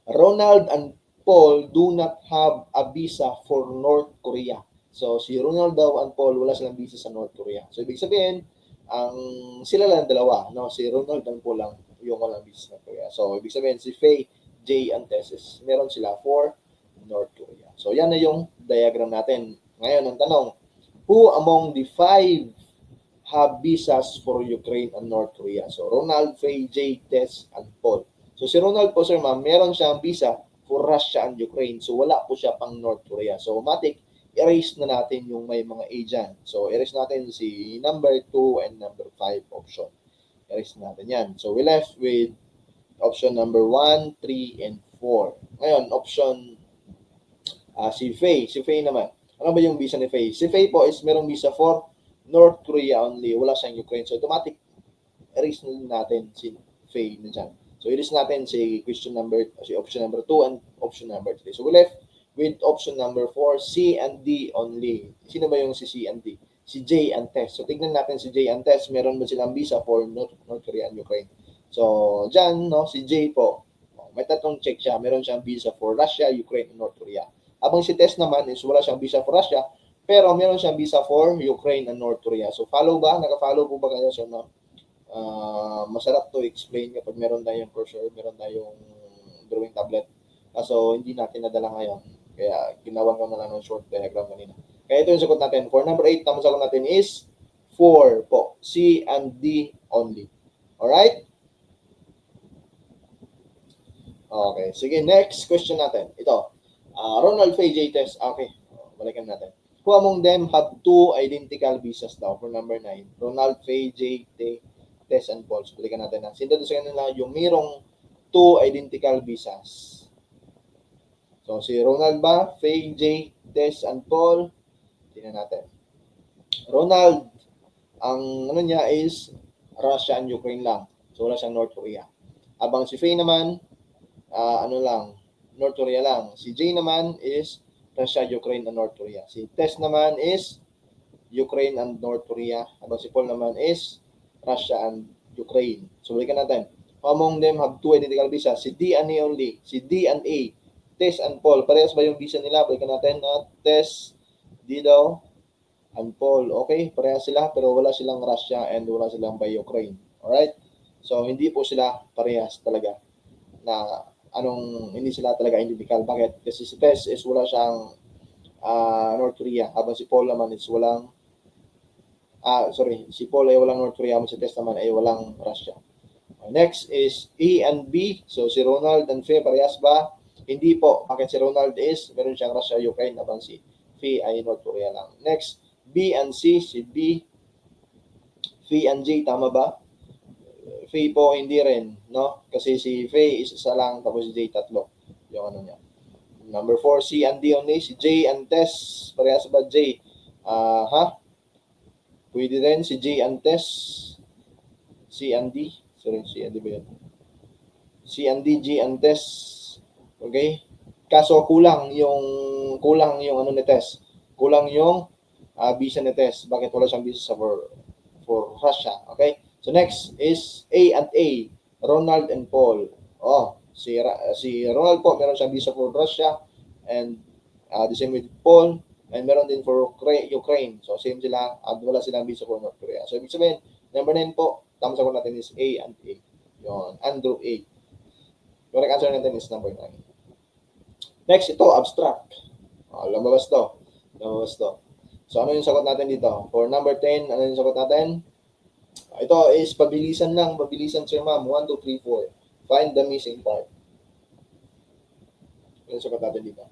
Ronald and Paul do not have a visa for North Korea. So, si Ronald daw and Paul, wala silang visa sa North Korea. So, ibig sabihin, sila lang dalawa, no? Si Ronald and Paul lang yung walang visa sa North Korea. So, ibig sabihin, si Faye, Jay, and Tess, meron sila for North Korea. So, yan na yung diagram natin. Ngayon, ang tanong, who among the 5 have visas for Ukraine and North Korea? So, Ronald, Faye, Jay, Tess, and Paul. So, si Ronald po, Sir Ma'am, meron siyang visa for Russia and Ukraine. So, wala po siya pang North Korea. So, automatic, erase na natin yung may mga A dyan. So, erase natin si number 2 and number 5 option. Erase natin yan. So, we left with option number 1, 3, and 4. Ngayon, option si Faye. Si Faye naman. Ano ba yung visa ni Faye? Si Faye po is merong visa for North Korea only. Wala siyang Ukraine. So, automatic, erase na natin si Faye na dyan. So, erase natin si option number 2 and option number 3. So, we left with option number 4, C and D only. Sino ba yung si C and D? Si J and Tess. So, tignan natin si J and Tess. Meron ba silang visa for North Korea and Ukraine? So, dyan, no, si J po, may tatlong check siya. Meron siyang visa for Russia, Ukraine, and North Korea. Habang si Tess naman is wala siyang visa for Russia, pero meron siyang visa for Ukraine and North Korea. So, follow ba? Naka-follow po ba kayo? So, masarap to explain kapag meron tayong cursor, meron tayong drawing tablet. So, hindi natin nadala ngayon. Kaya, ginawan ko na lang ng short diagram kanina. Kaya ito yung sagot natin. For number 8, tamang sagot natin is 4 po. C and D only. Alright? Okay. Sige, next question natin. Ito. Ronald, Faye, J, Tess. Okay. Balikan natin. Who among them have 2 identical visas daw for number 9? Ronald, Faye, J, Tess, and Paul. So, balikan natin na. Sino doon sa kanila yung mayroong 2 identical visas? So, si Ronald ba? Faye, J, Tess, and Paul. Tingnan natin. Ronald, ang ano niya is Russia and Ukraine lang. So, wala siyang North Korea. Habang si Faye naman, North Korea lang. Si Jay naman is Russia, Ukraine, and North Korea. Si Tess naman is Ukraine and North Korea. Habang si Paul naman is Russia and Ukraine. So, balikan natin. Among them have 2 identical visas. Si D and A only. Si D and A. Tess and Paul. Parehas ba yung visa nila? Balikan natin. Tess, D daw, and Paul. Okay, parehas sila pero wala silang Russia and wala silang by Ukraine. Alright? So, hindi po sila parehas talaga na hindi sila talaga identical. Bakit? Kasi si Tess is wala siyang North Korea. Habang si Paul naman is walang si Paul ay walang North Korea. Habang si Tess naman ay walang Russia. Next is A and B. So, si Ronald and Faye, parehas ba? Hindi po. Bakit si Ronald is meron siyang Russia, Ukraine. Habang si Faye ay North Korea lang. Next, B and C. Si B, Faye and J, tama ba? Faye po, hindi rin, no? Kasi si Faye is isa lang, tapos si J tatlo. Yung ano niya. Number 4, C and D only. Si J and Tess, parehas ba J? Pwede rin si J and Tess. C and D. Sorry, C and D ba yun? C and D, J and Tess. Okay? Kaso kulang yung ano ni Tess. Kulang yung visa ni Tess. Bakit wala siyang visa for Russia? Okay? So next is A and A. Ronald and Paul. Si Ronald po, meron siyang visa for Russia and the same with Paul. And meron din for Ukraine. So, same sila. At wala silang visa for North Korea. So, ibig sabihin, number 9 po, tamang sagot natin is A and A. Yun, Andrew A. Correct answer natin is number 9. Next, ito, abstract. Lumabas to. So, ano yung sagot natin dito? For number 10, ano yung sagot natin? Ito is pabilisan lang. Pabilisan, sir ma'am. 1, 2, 3, 4. Find the missing part. Ano yung sagot natin dito?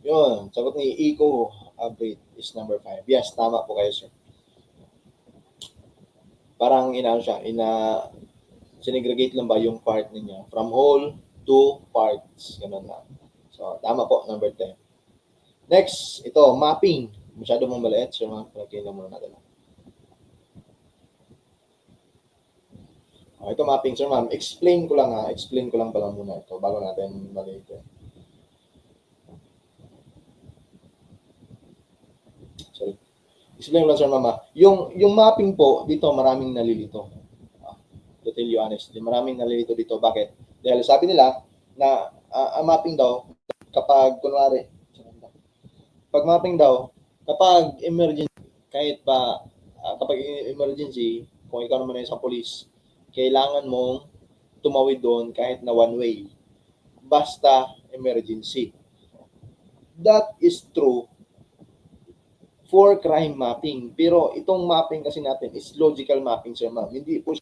Yun, sagot ni Iko Abrit is number 5. Yes, tama po kayo, sir. Parang sinegregate lang ba yung part niya from whole to parts. Ganun lang. So, tama po, number 10. Next, ito, mapping. Masyado mong maliit. So, palagyan lang muna natin. Ito mapping, sir ma'am. Explain ko lang pala muna ito bago natin maliit. Sorry. Explain ko lang, sir ma'am. Yung mapping po, dito maraming nalilito. To tell you honestly, maraming nalilito dito. Bakit? Dahil sabi nila na ang mapping daw, kapag kunwari, kapag emergency, kahit pa kapag emergency, kung ikaw naman ay isang police, kailangan mong tumawid doon kahit na one way. Basta emergency. That is true for crime mapping. Pero itong mapping kasi natin is logical mapping, sir ma'am. Hindi po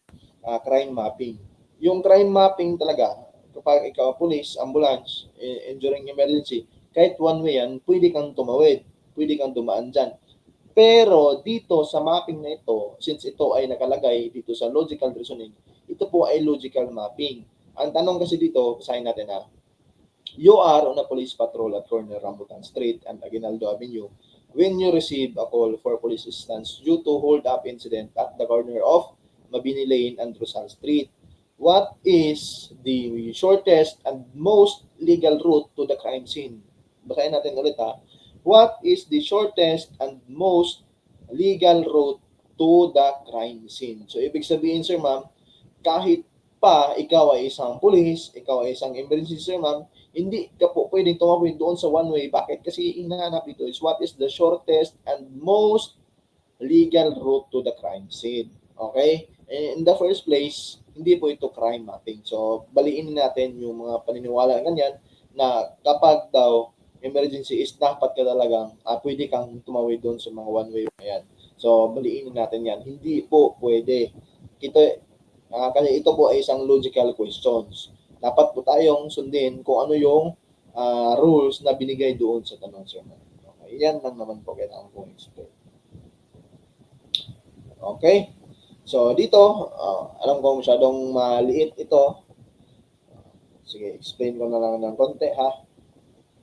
crime mapping. Yung crime mapping talaga, kapag ikaw police, ambulance, during emergency, kahit one way yan, pwede kang tumawid, pwede kang dumaan dyan. Pero dito sa mapping na ito, since ito ay nakalagay dito sa logical reasoning, ito po ay logical mapping. Ang tanong kasi dito, basahin natin na, you are on a police patrol at corner Rambutan Street and Aguinaldo Avenue when you receive a call for police assistance due to hold-up incident at the corner of Mabini Lane and Rosal Street. What is the shortest and most legal route to the crime scene? Basahin natin ulit ha. What is the shortest and most legal route to the crime scene? So, ibig sabihin, sir ma'am, kahit pa ikaw ay isang police, ikaw ay isang emergency, sir ma'am, hindi ka po pwedeng tumawid doon sa one way. Bakit? Kasi hinahanap dito is what is the shortest and most legal route to the crime scene. Okay? In the first place, hindi po ito crime mapping. So, baliin natin yung mga paniniwala ganyan na kapag daw emergency is dapat ka talagang pwede kang tumawid doon sa mga one way. Ayan. So, baliin natin yan. Hindi po pwede. Kasi ito po ay isang logical questions. Dapat po tayong sundin kung ano yung rules na binigay doon sa tanong, sir. Okay, yan lang naman po kailangan kong explain. Okay? So, dito, alam ko masyadong maliit ito. Sige, explain ko na lang ng konti, ha?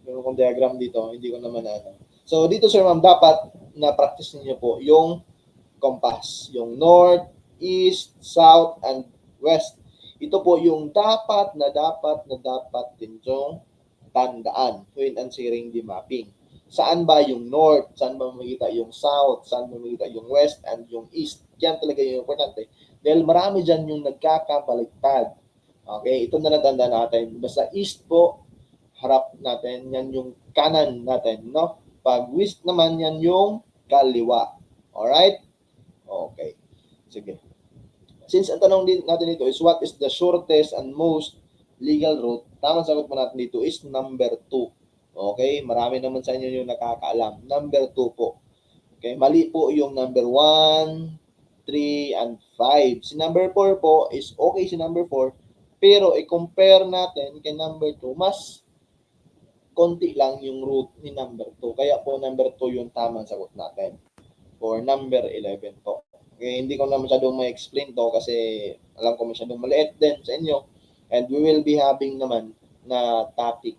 Meron kong diagram dito, hindi ko naman ano. So, dito, sir, ma'am, dapat na-practice niyo po yung compass. Yung north, east, south, and west. Ito po yung dapat din yung tandaan when answering the mapping. Saan ba yung north? Saan ba makikita yung south? Saan ba makikita yung west and yung east? Yan talaga yung importante. Dahil marami dyan yung nagkakabaliktad. Okay, ito na natanda natin. Basta east po, harap natin, yan yung kanan natin, no? Pag west naman, yan yung kaliwa. Alright? Okay. Sige. Since ang tanong natin dito is what is the shortest and most legal route, tamang sagot po natin dito is number 2. Okay? Marami naman sa inyo yung nakakaalam. Number 2 po. Okay? Mali po yung number 1, 3, and 5. Si number 4 po is okay si number 4, pero i-compare natin kay number 2, mas konti lang yung route ni number 2. Kaya po number 2 yung tamang sagot natin. For number 11 po. Okay, hindi ko na masyadong ma-explain to kasi alam ko masyadong maliit din sa inyo. And we will be having naman na topic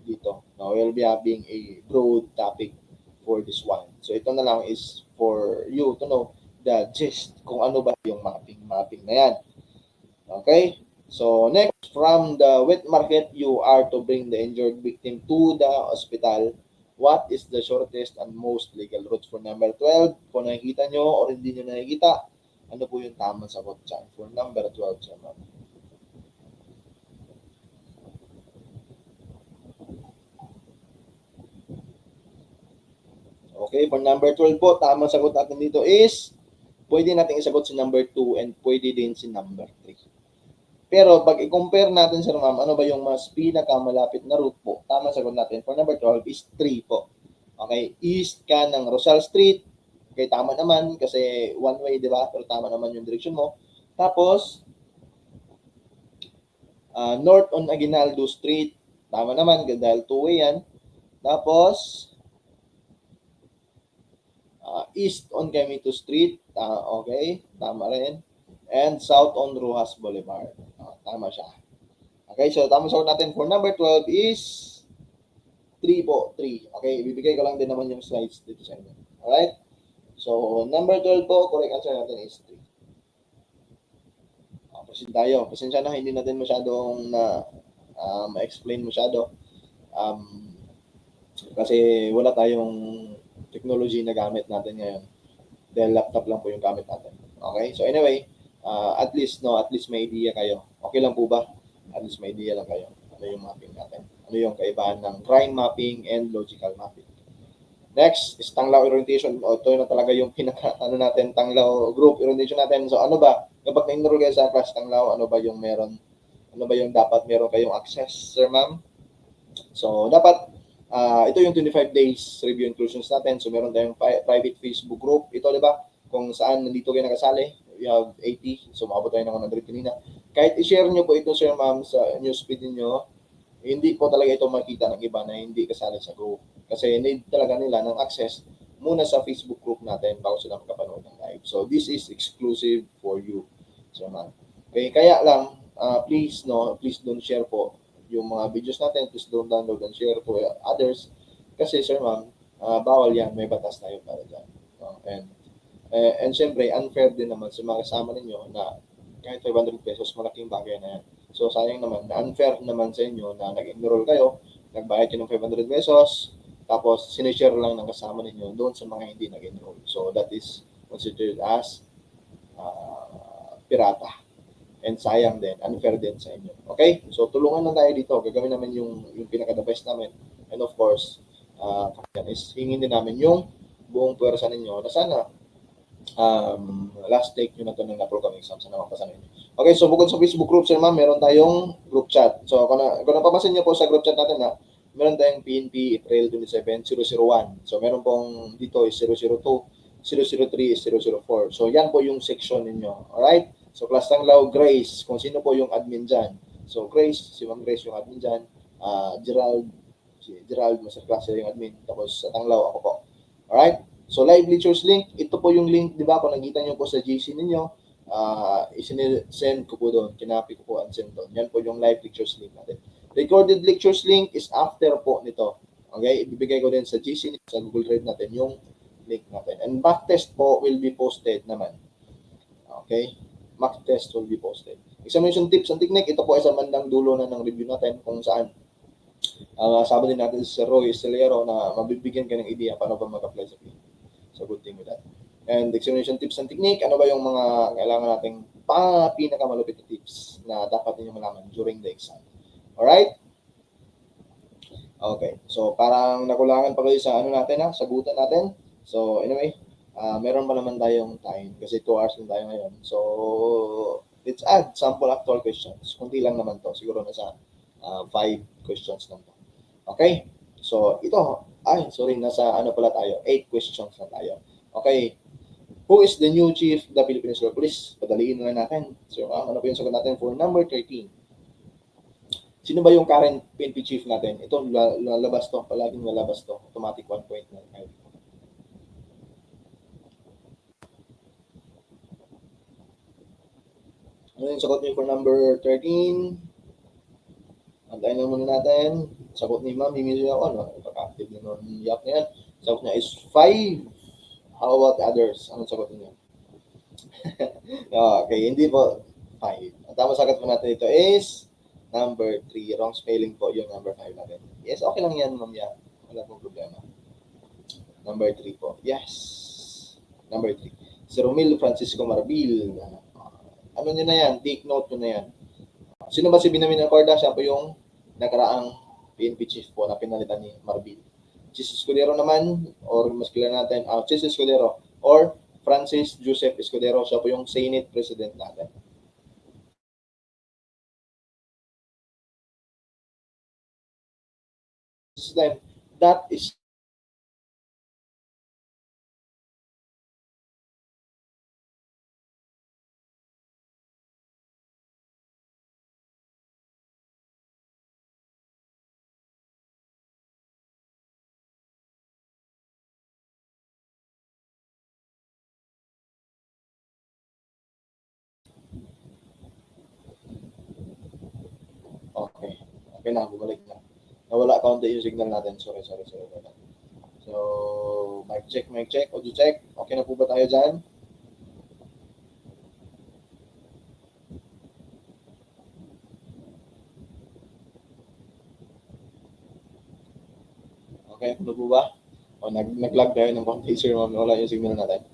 dito. No, we will be having a broad topic for this one. So ito na lang is for you to know the gist kung ano ba yung mapping na yan. Okay? So next, from the wet market, you are to bring the injured victim to the hospital What is the shortest and most legal route for number 12? Kung nakikita nyo or hindi nyo nakikita, ano po yung tamang sagot dyan for number 12, sir ma'am? Okay, for number 12 po, tamang sagot natin dito is pwede natin isagot si number 2 and pwede din si number 3. Pero pag i-compare natin, sir ma'am, ano ba yung mas pinakamalapit na route po? Tamang sagot natin for number 12 is 3 po. Okay, east ka ng Rosal Street. Okay, tama naman kasi one way, di ba? Pero tama naman yung direction mo. Tapos, north on Aguinaldo Street. Tama naman dahil two-way yan. Tapos, east on Camito Street. Okay, tama rin. And south on Rojas Boulevard. Tama siya. Okay, so tamang sagot natin for number 12 is 3 po, 3. Okay, ibibigay ko lang din naman yung slides dito sa inyo. Alright? So, number 12 po, correct answer natin is 3. Proceed tayo. Pasensya na, hindi natin masyadong ma-explain masyado. Kasi wala tayong technology na gamit natin ngayon. Dahil laptop lang po yung gamit natin. Okay? So anyway, at least may idea kayo. Okay lang po ba? At least may idea lang kayo. Ano yung mapping natin? Ano yung kaibahan ng crime mapping and logical mapping? Next is Tanglaw orientation. Ito na talaga yung Tanglaw group orientation natin. So ano ba? Kapag na-enroll kayo sa class Tanglaw, ano ba yung meron? Ano ba yung dapat meron kayong access, sir ma'am? So dapat ito yung 25 days review inclusions natin. So meron tayong private Facebook group. Ito, di ba? Kung saan nandito kayo nakasali. We have 80. So maabot tayo ng 100 kanina. Kahit i-share nyo po ito, sir ma'am, sa newsfeed niyo, hindi po talaga ito makita ng iba na hindi kasali sa group. Kasi need talaga nila ng access muna sa Facebook group natin bago sila makapanood ng live. So this is exclusive for you, sir ma'am. Okay, kaya lang, please don't share po yung mga videos natin. Please don't download and share po others. Kasi, sir ma'am, bawal yan. May batas tayo para dyan. And syempre, unfair din naman sa mga kasama ninyo na kahit 500 pesos, malaking bagay na yan. So, sayang naman, na unfair naman sa inyo na nag-enroll kayo, nagbayad kayo ng 500 pesos, tapos sinishare lang ng kasama ninyo doon sa mga hindi nag-enroll. So, that is considered as pirata. And sayang din, unfair din sa inyo. Okay? So, tulungan lang tayo dito. Gagawin namin yung pinaka-the best namin. And of course, is hingin din namin yung buong pwersa ninyo na sana last take nyo na ito ng na-program exam sa namapasa ninyo. Okay, so bukod sa Facebook group, sir ma'am, meron tayong group chat. So, kung napapansin nyo po sa group chat natin na meron tayong PNP April 27, 001. So, meron pong dito is 002, 003 is 004. So, yan po yung section ninyo. Alright? So, Class Tanglaw, Grace, kung sino po yung admin dyan. So, Grace, si Ma'am Grace yung admin dyan. Gerald, Master Class yung admin. Tapos, sa Tanglaw, ako po. Alright? So, live lectures link, ito po yung link, di ba? Kung nakita nyo po sa GC ninyo, isin-send ko po doon, kinapi ko po and send doon. Yan po yung live lectures link natin. Recorded lectures link is after po nito. Okay? Ibibigay ko din sa GC, sa Google Drive natin, yung link natin. And mock test po will be posted naman. Okay? Mock test will be posted. Examination tips and technique, ito po ay sa bandang dulo na ng review natin kung saan sabi din natin si Roy Estelero na mabibigyan ka ng idea paano ba mag-apply sa PNP. So, good thing with that. And examination tips and technique, ano ba yung mga kailangan nating pinakamalupit na tips na dapat niyo malaman during the exam. Alright? Okay. So, parang nakulangan pa kayo sa natin sagutan natin. So, anyway, meron pa naman tayong time kasi 2 hours lang tayo ngayon. So, let's add sample actual questions. Kunti lang naman to. Siguro nasa 5 questions lang to. Okay? So, nasa pala tayo? 8 questions na tayo. Okay. Who is the new chief of the Philippine National Police? Padaliin na natin. So, ano po yung sagot natin for number 13? Sino ba yung current PNP chief natin? Ito, lalabas to. Palaging lalabas to. Automatic 1 point na. Ano yung sagot niyo for number 13? Antayin na muna natin. Sagot ni Ma'am, himili ako, Pagka-active na nun, yak na yan. Sagot niya is 5. How about others? Anong sagot niyo? Okay, hindi po 5. Ang tamang sagot po natin ito is number 3. Wrong spelling po yung number 5 natin. Yes, okay lang yan, Ma'am. Wala pong problema. Number 3 po. Yes. Number 3. Si Romil Francisco Marbil. Ano nyo na yan? Take note nyo na yan. Sino ba si Binamin Acorda? Siya po yung nakaraang PNP chief po na pinalitan ni Marbil. Chis Escudero naman, or mas kilala natin, Chis Escudero, or Francis Joseph Escudero. Siya po yung Senate President natin. Then, that is okay. Okay na, bumalik na. Nawala kaunti yung signal natin. Sorry. So, mic check, audio check. Okay na po ba tayo dyan? Okay, ano po ba? O, nag-lag tayo ng konti, sir, wala yung signal natin.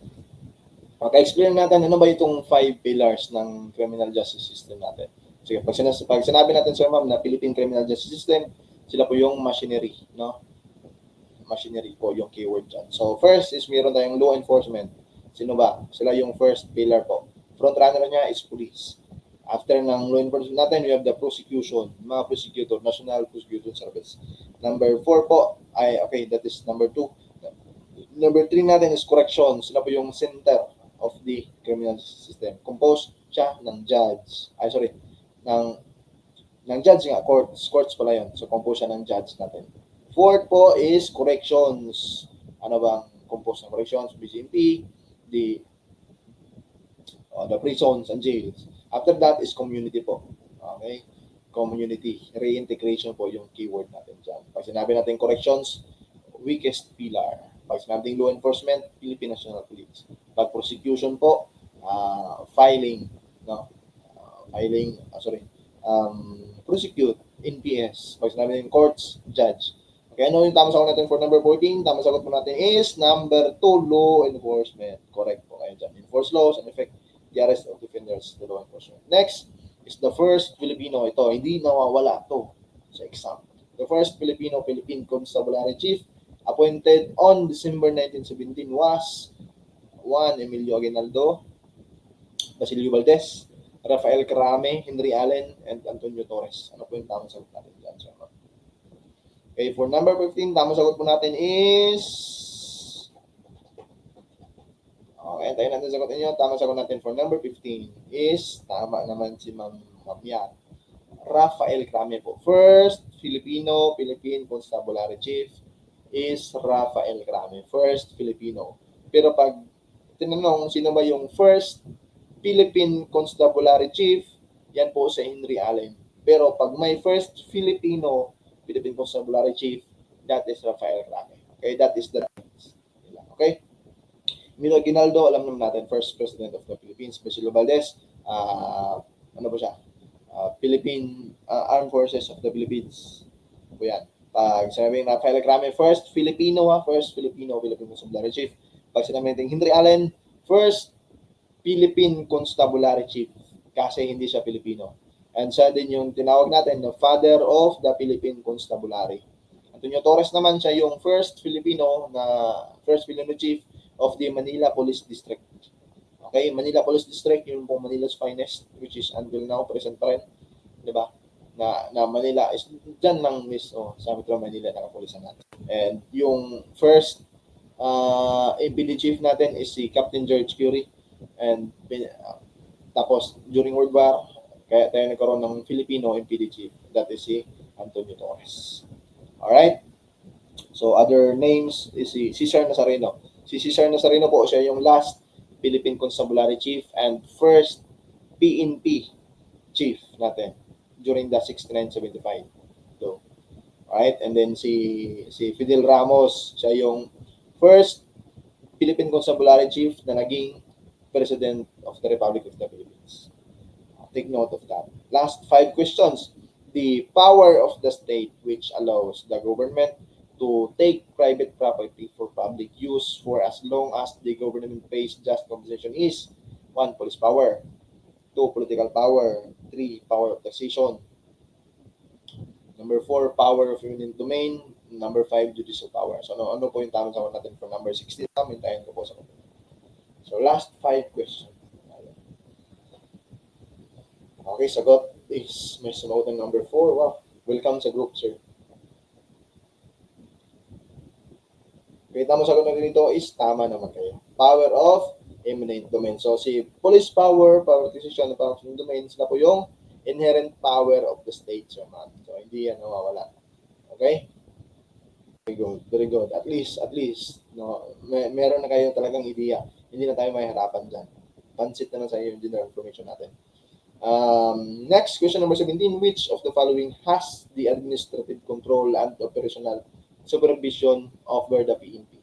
Pagka-explain natin, ano ba itong 5 pillars ng criminal justice system natin? Sige, pag sinabi natin, sir, ma'am, na Philippine Criminal Justice System, sila po yung machinery, no? Machinery po yung keyword dyan. So, first is meron tayong law enforcement. Sino ba? Sila yung first pillar po. Front runner niya is police. After ng law enforcement natin, we have the prosecution, mga prosecutor, National Prosecution Service. Number 4 po, that is number 2. Number 3 natin is correction. Sila po yung center of the criminal system. Composed siya ng judge. Ng judge nga, courts pala yun. So, compose siya ng judge natin. Fourth po is corrections. Ano bang compose ng corrections? BGMP, the prisons and jails. After that is community po. Okay? Community. Reintegration po yung keyword natin dyan. Pag sinabi natin corrections, weakest pillar. Pag sinabi natin law enforcement, Philippine National Police. Pag prosecution po, filing. No? Prosecute, NPS. Pag sinabi natin courts, judge. Okay, ano yung tamang sagot natin for number 14? Tamang sagot po natin is number 2, law enforcement. Correct po kayo dyan. Enforce laws and effect the arrest of defenders, the law enforcement. Next is the first Filipino. Ito, hindi nawawala to sa exam. The first Philippine Constabulary Chief appointed on December 1917 was 1. Emilio Aguinaldo, Basilio Valdez, Rafael Carame, Henry Allen, and Antonio Torres. Ano po yung tamang sagot natin dyan, sir? Okay, for number 15, tamang sagot po natin is... Okay, tayo natin sagot ninyo. Tamang sagot natin for number 15 is, tama naman si Ma'am Yan. Rafael Carame po. First Philippine Constabulary Chief is Rafael Carame. First Filipino. Pero pag tinanong, sino ba yung first Philippine Constabulary Chief, yan po si Henry Allen. Pero pag may first Philippine Constabulary Chief, that is Rafael Carame. Okay, that is the difference. Okay? Emilio Aguinaldo, alam naman natin, first President of the Philippines. Basilio Valdez, ano ba siya? Philippine Armed Forces of the Philippines. Po yan. Pag sinabing Rafael Carame, first Philippine Constabulary Chief. Pag sinabing Henry Allen, first Philippine Constabulary Chief. Kasi hindi siya Pilipino. And siya din yung tinawag natin na father of the Philippine Constabulary. Antonio Torres naman siya yung first Filipino chief of the Manila Police District. Okay, Manila Police District, yung pong Manila's finest, which is until now present pa rin. Diba? Na Manila is dyan lang sa Metro Manila nakapulisan natin. And yung first MPD chief natin is si Captain George Curie. And tapos during World War, kaya tayo nagkaroon ng Filipino MPD chief. That is si Antonio Torres. Alright? So other names is si Cesar Nazareno. Si Cesar Nazareno po, siya yung last Philippine Constabulary Chief and first PNP Chief natin during the 69-75. So, alright? And then si Fidel Ramos, siya yung first Philippine Constabulary Chief na naging President of the Republic of the Philippines. Take note of that. Last 5 questions. The power of the state which allows the government to take private property for public use for as long as the government pays just compensation is 1. Police power, 2. Political power, 3. Power of taxation, number 4. Power of eminent domain, number 5. Judicial power. So ano po yung tamang sagot natin for number 16? Hintayin ko po sa komento. So last 5 questions. Okay, sagot is may sumagot ng number 4. Wow, welcome sa group, sir. Okay, tamang sagot natin dito is tama naman kayo. Power of eminent domain. So, si police power, power of decision, power of eminent domain, sila po yung inherent power of the state, sir, man. So, hindi yan nawawala. Okay? Very good. Very good. At least, no, meron na kayo talagang ideya. Hindi na tayo mahihirapan dyan. Pansit na lang sa iyo yung general information natin. Next, question number 17. Which of the following has the administrative control and operational supervision over the PNP?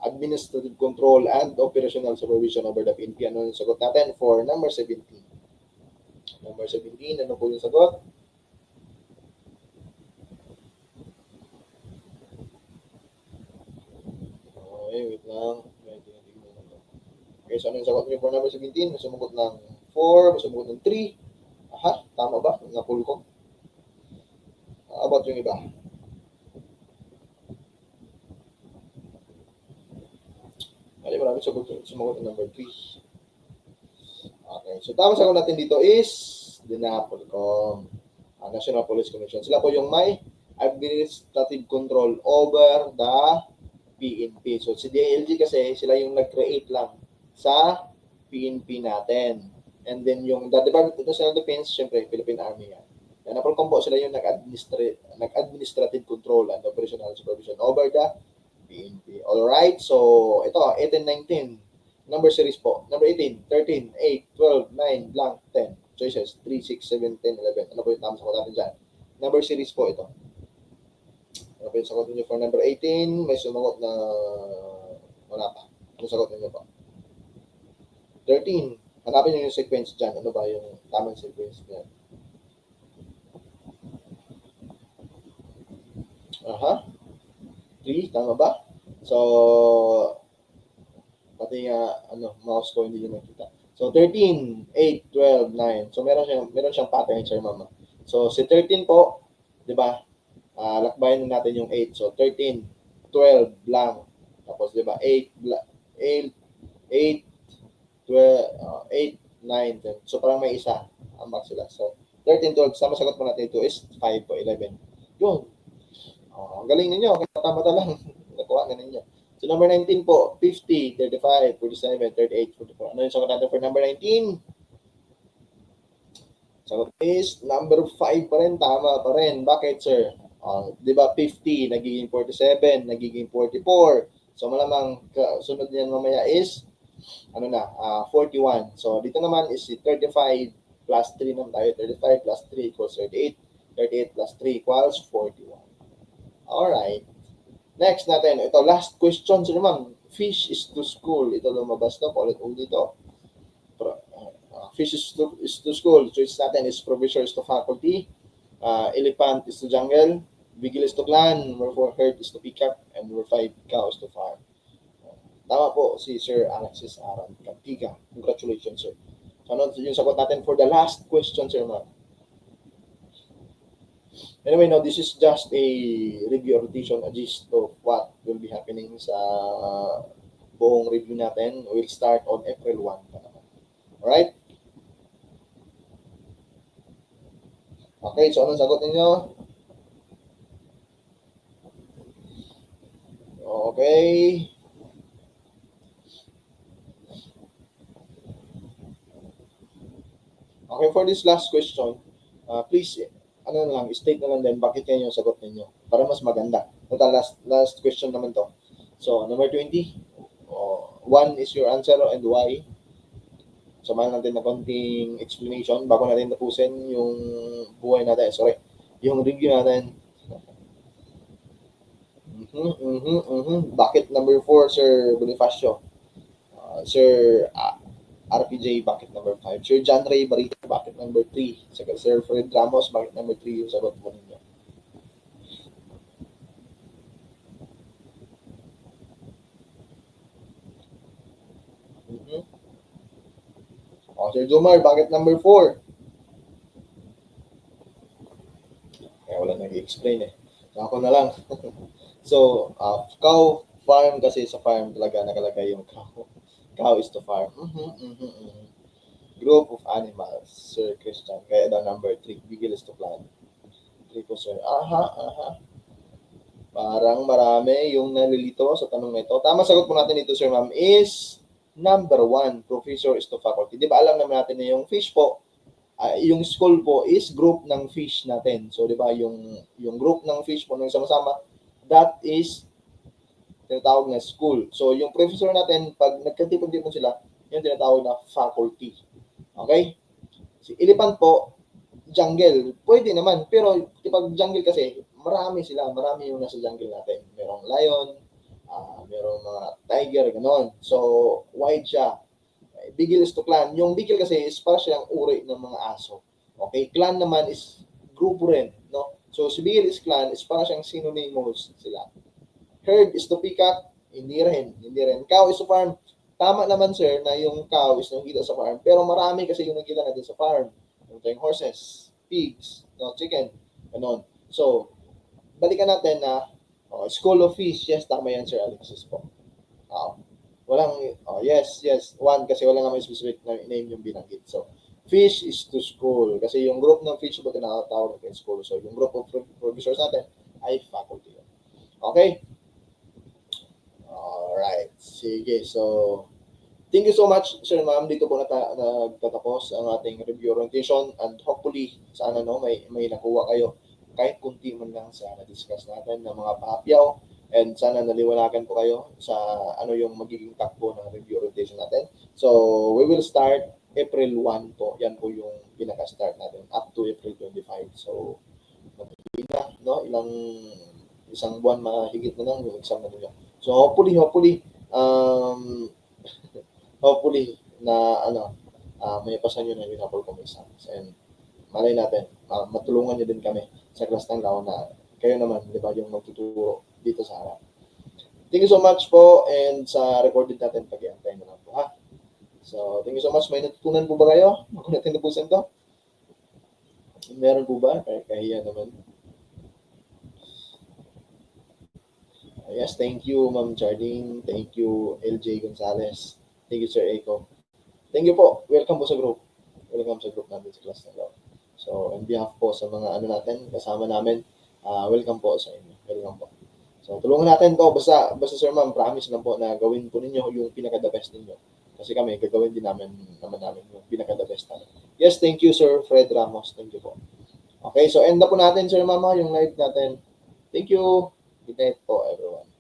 Administrative control and operational supervision over the PNP. Ano yung sagot natin for number 17? Number 17, ano po yung sagot? Okay, wait lang. Okay, so ano yung sagot niyo for number 17? May sumugot ng 4, may sumugot ng 3. Aha, tama ba? Napul ko. How about yung iba? Marami sumagot ng number 3. Okay, so tamang sagot natin dito is DINAPOLCOM, National Police Commission. Sila po yung may administrative control over the PNP. So si DILG kasi sila yung nag-create lang sa PNP natin. And then yung the Department of National Defense, syempre Philippine Army yan. DINAPOLCOM po sila yung nag-administrative control and operational supervision over the PNP. Alright, so ito, 18, 19. Number series po. Number 18, 13, 8, 12, 9, blank, 10. Choices, 3, 6, 7, 10, 11. Ano po yung tamang sagot natin dyan? Number series po ito. Ano po yung sagot niyo for number 18? May sumagot na wala pa. Ano sagot niyo po? 13. Hanapin niyo yung sequence dyan. Ano ba yung tamang sequence dyan? Aha. 3, tama ba? So, pati mouse ko hindi nyo makita. So, 13, 8, 12, 9. So, meron siyang pattern, sir, mama. So, si 13 po, di ba? Lakbayan natin yung 8. So, 13, 12, blank. Tapos, di ba? 8, 12, 8, 9, 10. So, parang may isa. Ambak sila. So, 13, 12. Sama sagot mo natin ito is 5 po, 11. Yun. Ang galing ninyo. Tama-tama lang. Nakuha na ninyo. So, number 19 po, 50, 35, 47, 38, 44. Ano yung sagot natin for number 19? Sagot is number 5 pa rin. Tama pa rin. Bakit, sir? Di ba 50, nagiging 47, nagiging 44. So, malamang sunod niyan mamaya is 41. So, dito naman is si 35 plus 3 naman tayo. 35 plus 3 equals 38. 38 plus 3 equals 41. Alright. Next natin. Ito, last question, sir, ma'am. Fish is to school. Ito lumabas na. Paulit-ulit ito. Fish is to school. Choice natin is professor is to faculty. Elephant is to jungle. Beagle is to clan. Number 4, herd is to peacock. And number 5, cow is to farm. Tama po si Sir Alexis Aran Cantiga. Congratulations, sir. So, ano yung sagot natin for the last question, sir, ma'am? Anyway, no, this is just a review or rotation, a gist of what will be happening sa buong review natin. We'll start on April 1 pa naman. Alright? Okay, so anong sagot ninyo? Okay. Okay, for this last question, please, state na lang din bakit yan yung sagot ninyo para mas maganda. Ito, last question naman to. So, number 20, 1 is your answer and why. Samahan natin na konting explanation bago natin tapusin yung buhay natin. Yung review natin. Bakit number 4, Sir Bonifacio? Sir RPJ, bakit number 5? Sir John Ray Barita, bakit number 3? Sir Fred Ramos, bakit number 3 yung sagot mo ninyo? Sir Jomar, bakit number 4? Kaya wala nag-explain eh. So, ako na lang. So, cow farm kasi sa farm talaga nakalagay yung cow. Cow is to farm. Group of animals, Sir Christian. Kaya daw number 3, bigil is to plant. 3 po, sir. Parang marami yung nalilito sa tanong na ito. Tama sagot po natin ito, sir ma'am, is number 1, professor is to faculty. Di ba alam naman natin na yung fish po, yung school po is group ng fish natin. So, di ba, yung group ng fish po, nung sama-sama, that is tinatawag na school. So, yung professor natin, pag nagkatipon-tipon sila, yung tinatawag na faculty. Okay? Si elephant po, jungle. Pwede naman, pero kapag jungle kasi, marami sila. Marami yung nasa jungle natin. Merong lion, merong mga tiger, gano'n. So, wide siya. Bigil is to clan. Yung bigil kasi is para siyang uri ng mga aso. Okay? Clan naman is grupo rin. No? So, si bigil is clan is para siyang synonymous sila. Herd is to peacock. Hindi rin. Cow is to farm. Tama naman, sir, na yung cow is nakikita sa farm. Pero marami kasi yung nakikita natin sa farm. Yung horses, pigs, no, chicken, ganon. So, balikan natin na school of fish. Yes, tama yan, Sir Alexis po. Yes. 1 kasi wala nga may specific na name yung binanggit. So, fish is to school. Kasi yung group ng fish po tinatawag natin school. So, yung group of professors natin ay faculty. Okay? Alright. Sige. So, thank you so much, Sir Ma'am. Dito po nagtatapos ang ating review orientation and hopefully, sana may nakuha kayo kahit kunti man lang sa na-discuss natin ng mga pahapyaw and sana naliwanagan po kayo sa ano yung magiging takbo ng review orientation natin. So, we will start April 1 po. Yan po yung pinaka-start natin up to April 25. So, magiging na, no? Isang buwan mahigit na lang yung exam na nila. So, hopefully, na may pasan nyo na yung Apple Com exams. And malay natin, matulungan nyo din kami sa class ng laon na kayo naman, di ba, yung magtuturo dito sa harap. Thank you so much po and sa recorded natin pag-iantay na lang po, ha? So, thank you so much. May natutunan po ba kayo? Ako natin napusan to? Meron po ba? Kahiya naman. Yes, thank you, Ma'am Jardine. Thank you, LJ Gonzalez. Thank you, Sir Eiko. Thank you po. Welcome po sa group. Welcome sa group namin sa class ng law. So, on behalf po sa mga natin, kasama namin, welcome po sa inyo. Welcome po. So, tulungan natin to. Basta Sir Ma'am, promise lang po na gawin po ninyo yung pinaka-the best ninyo. Kasi kami, gagawin din namin yung pinaka-the best namin. Yes, thank you, Sir Fred Ramos. Thank you po. Okay, so end na po natin, Sir Mama, yung live natin. Thank you. Good night po, everyone.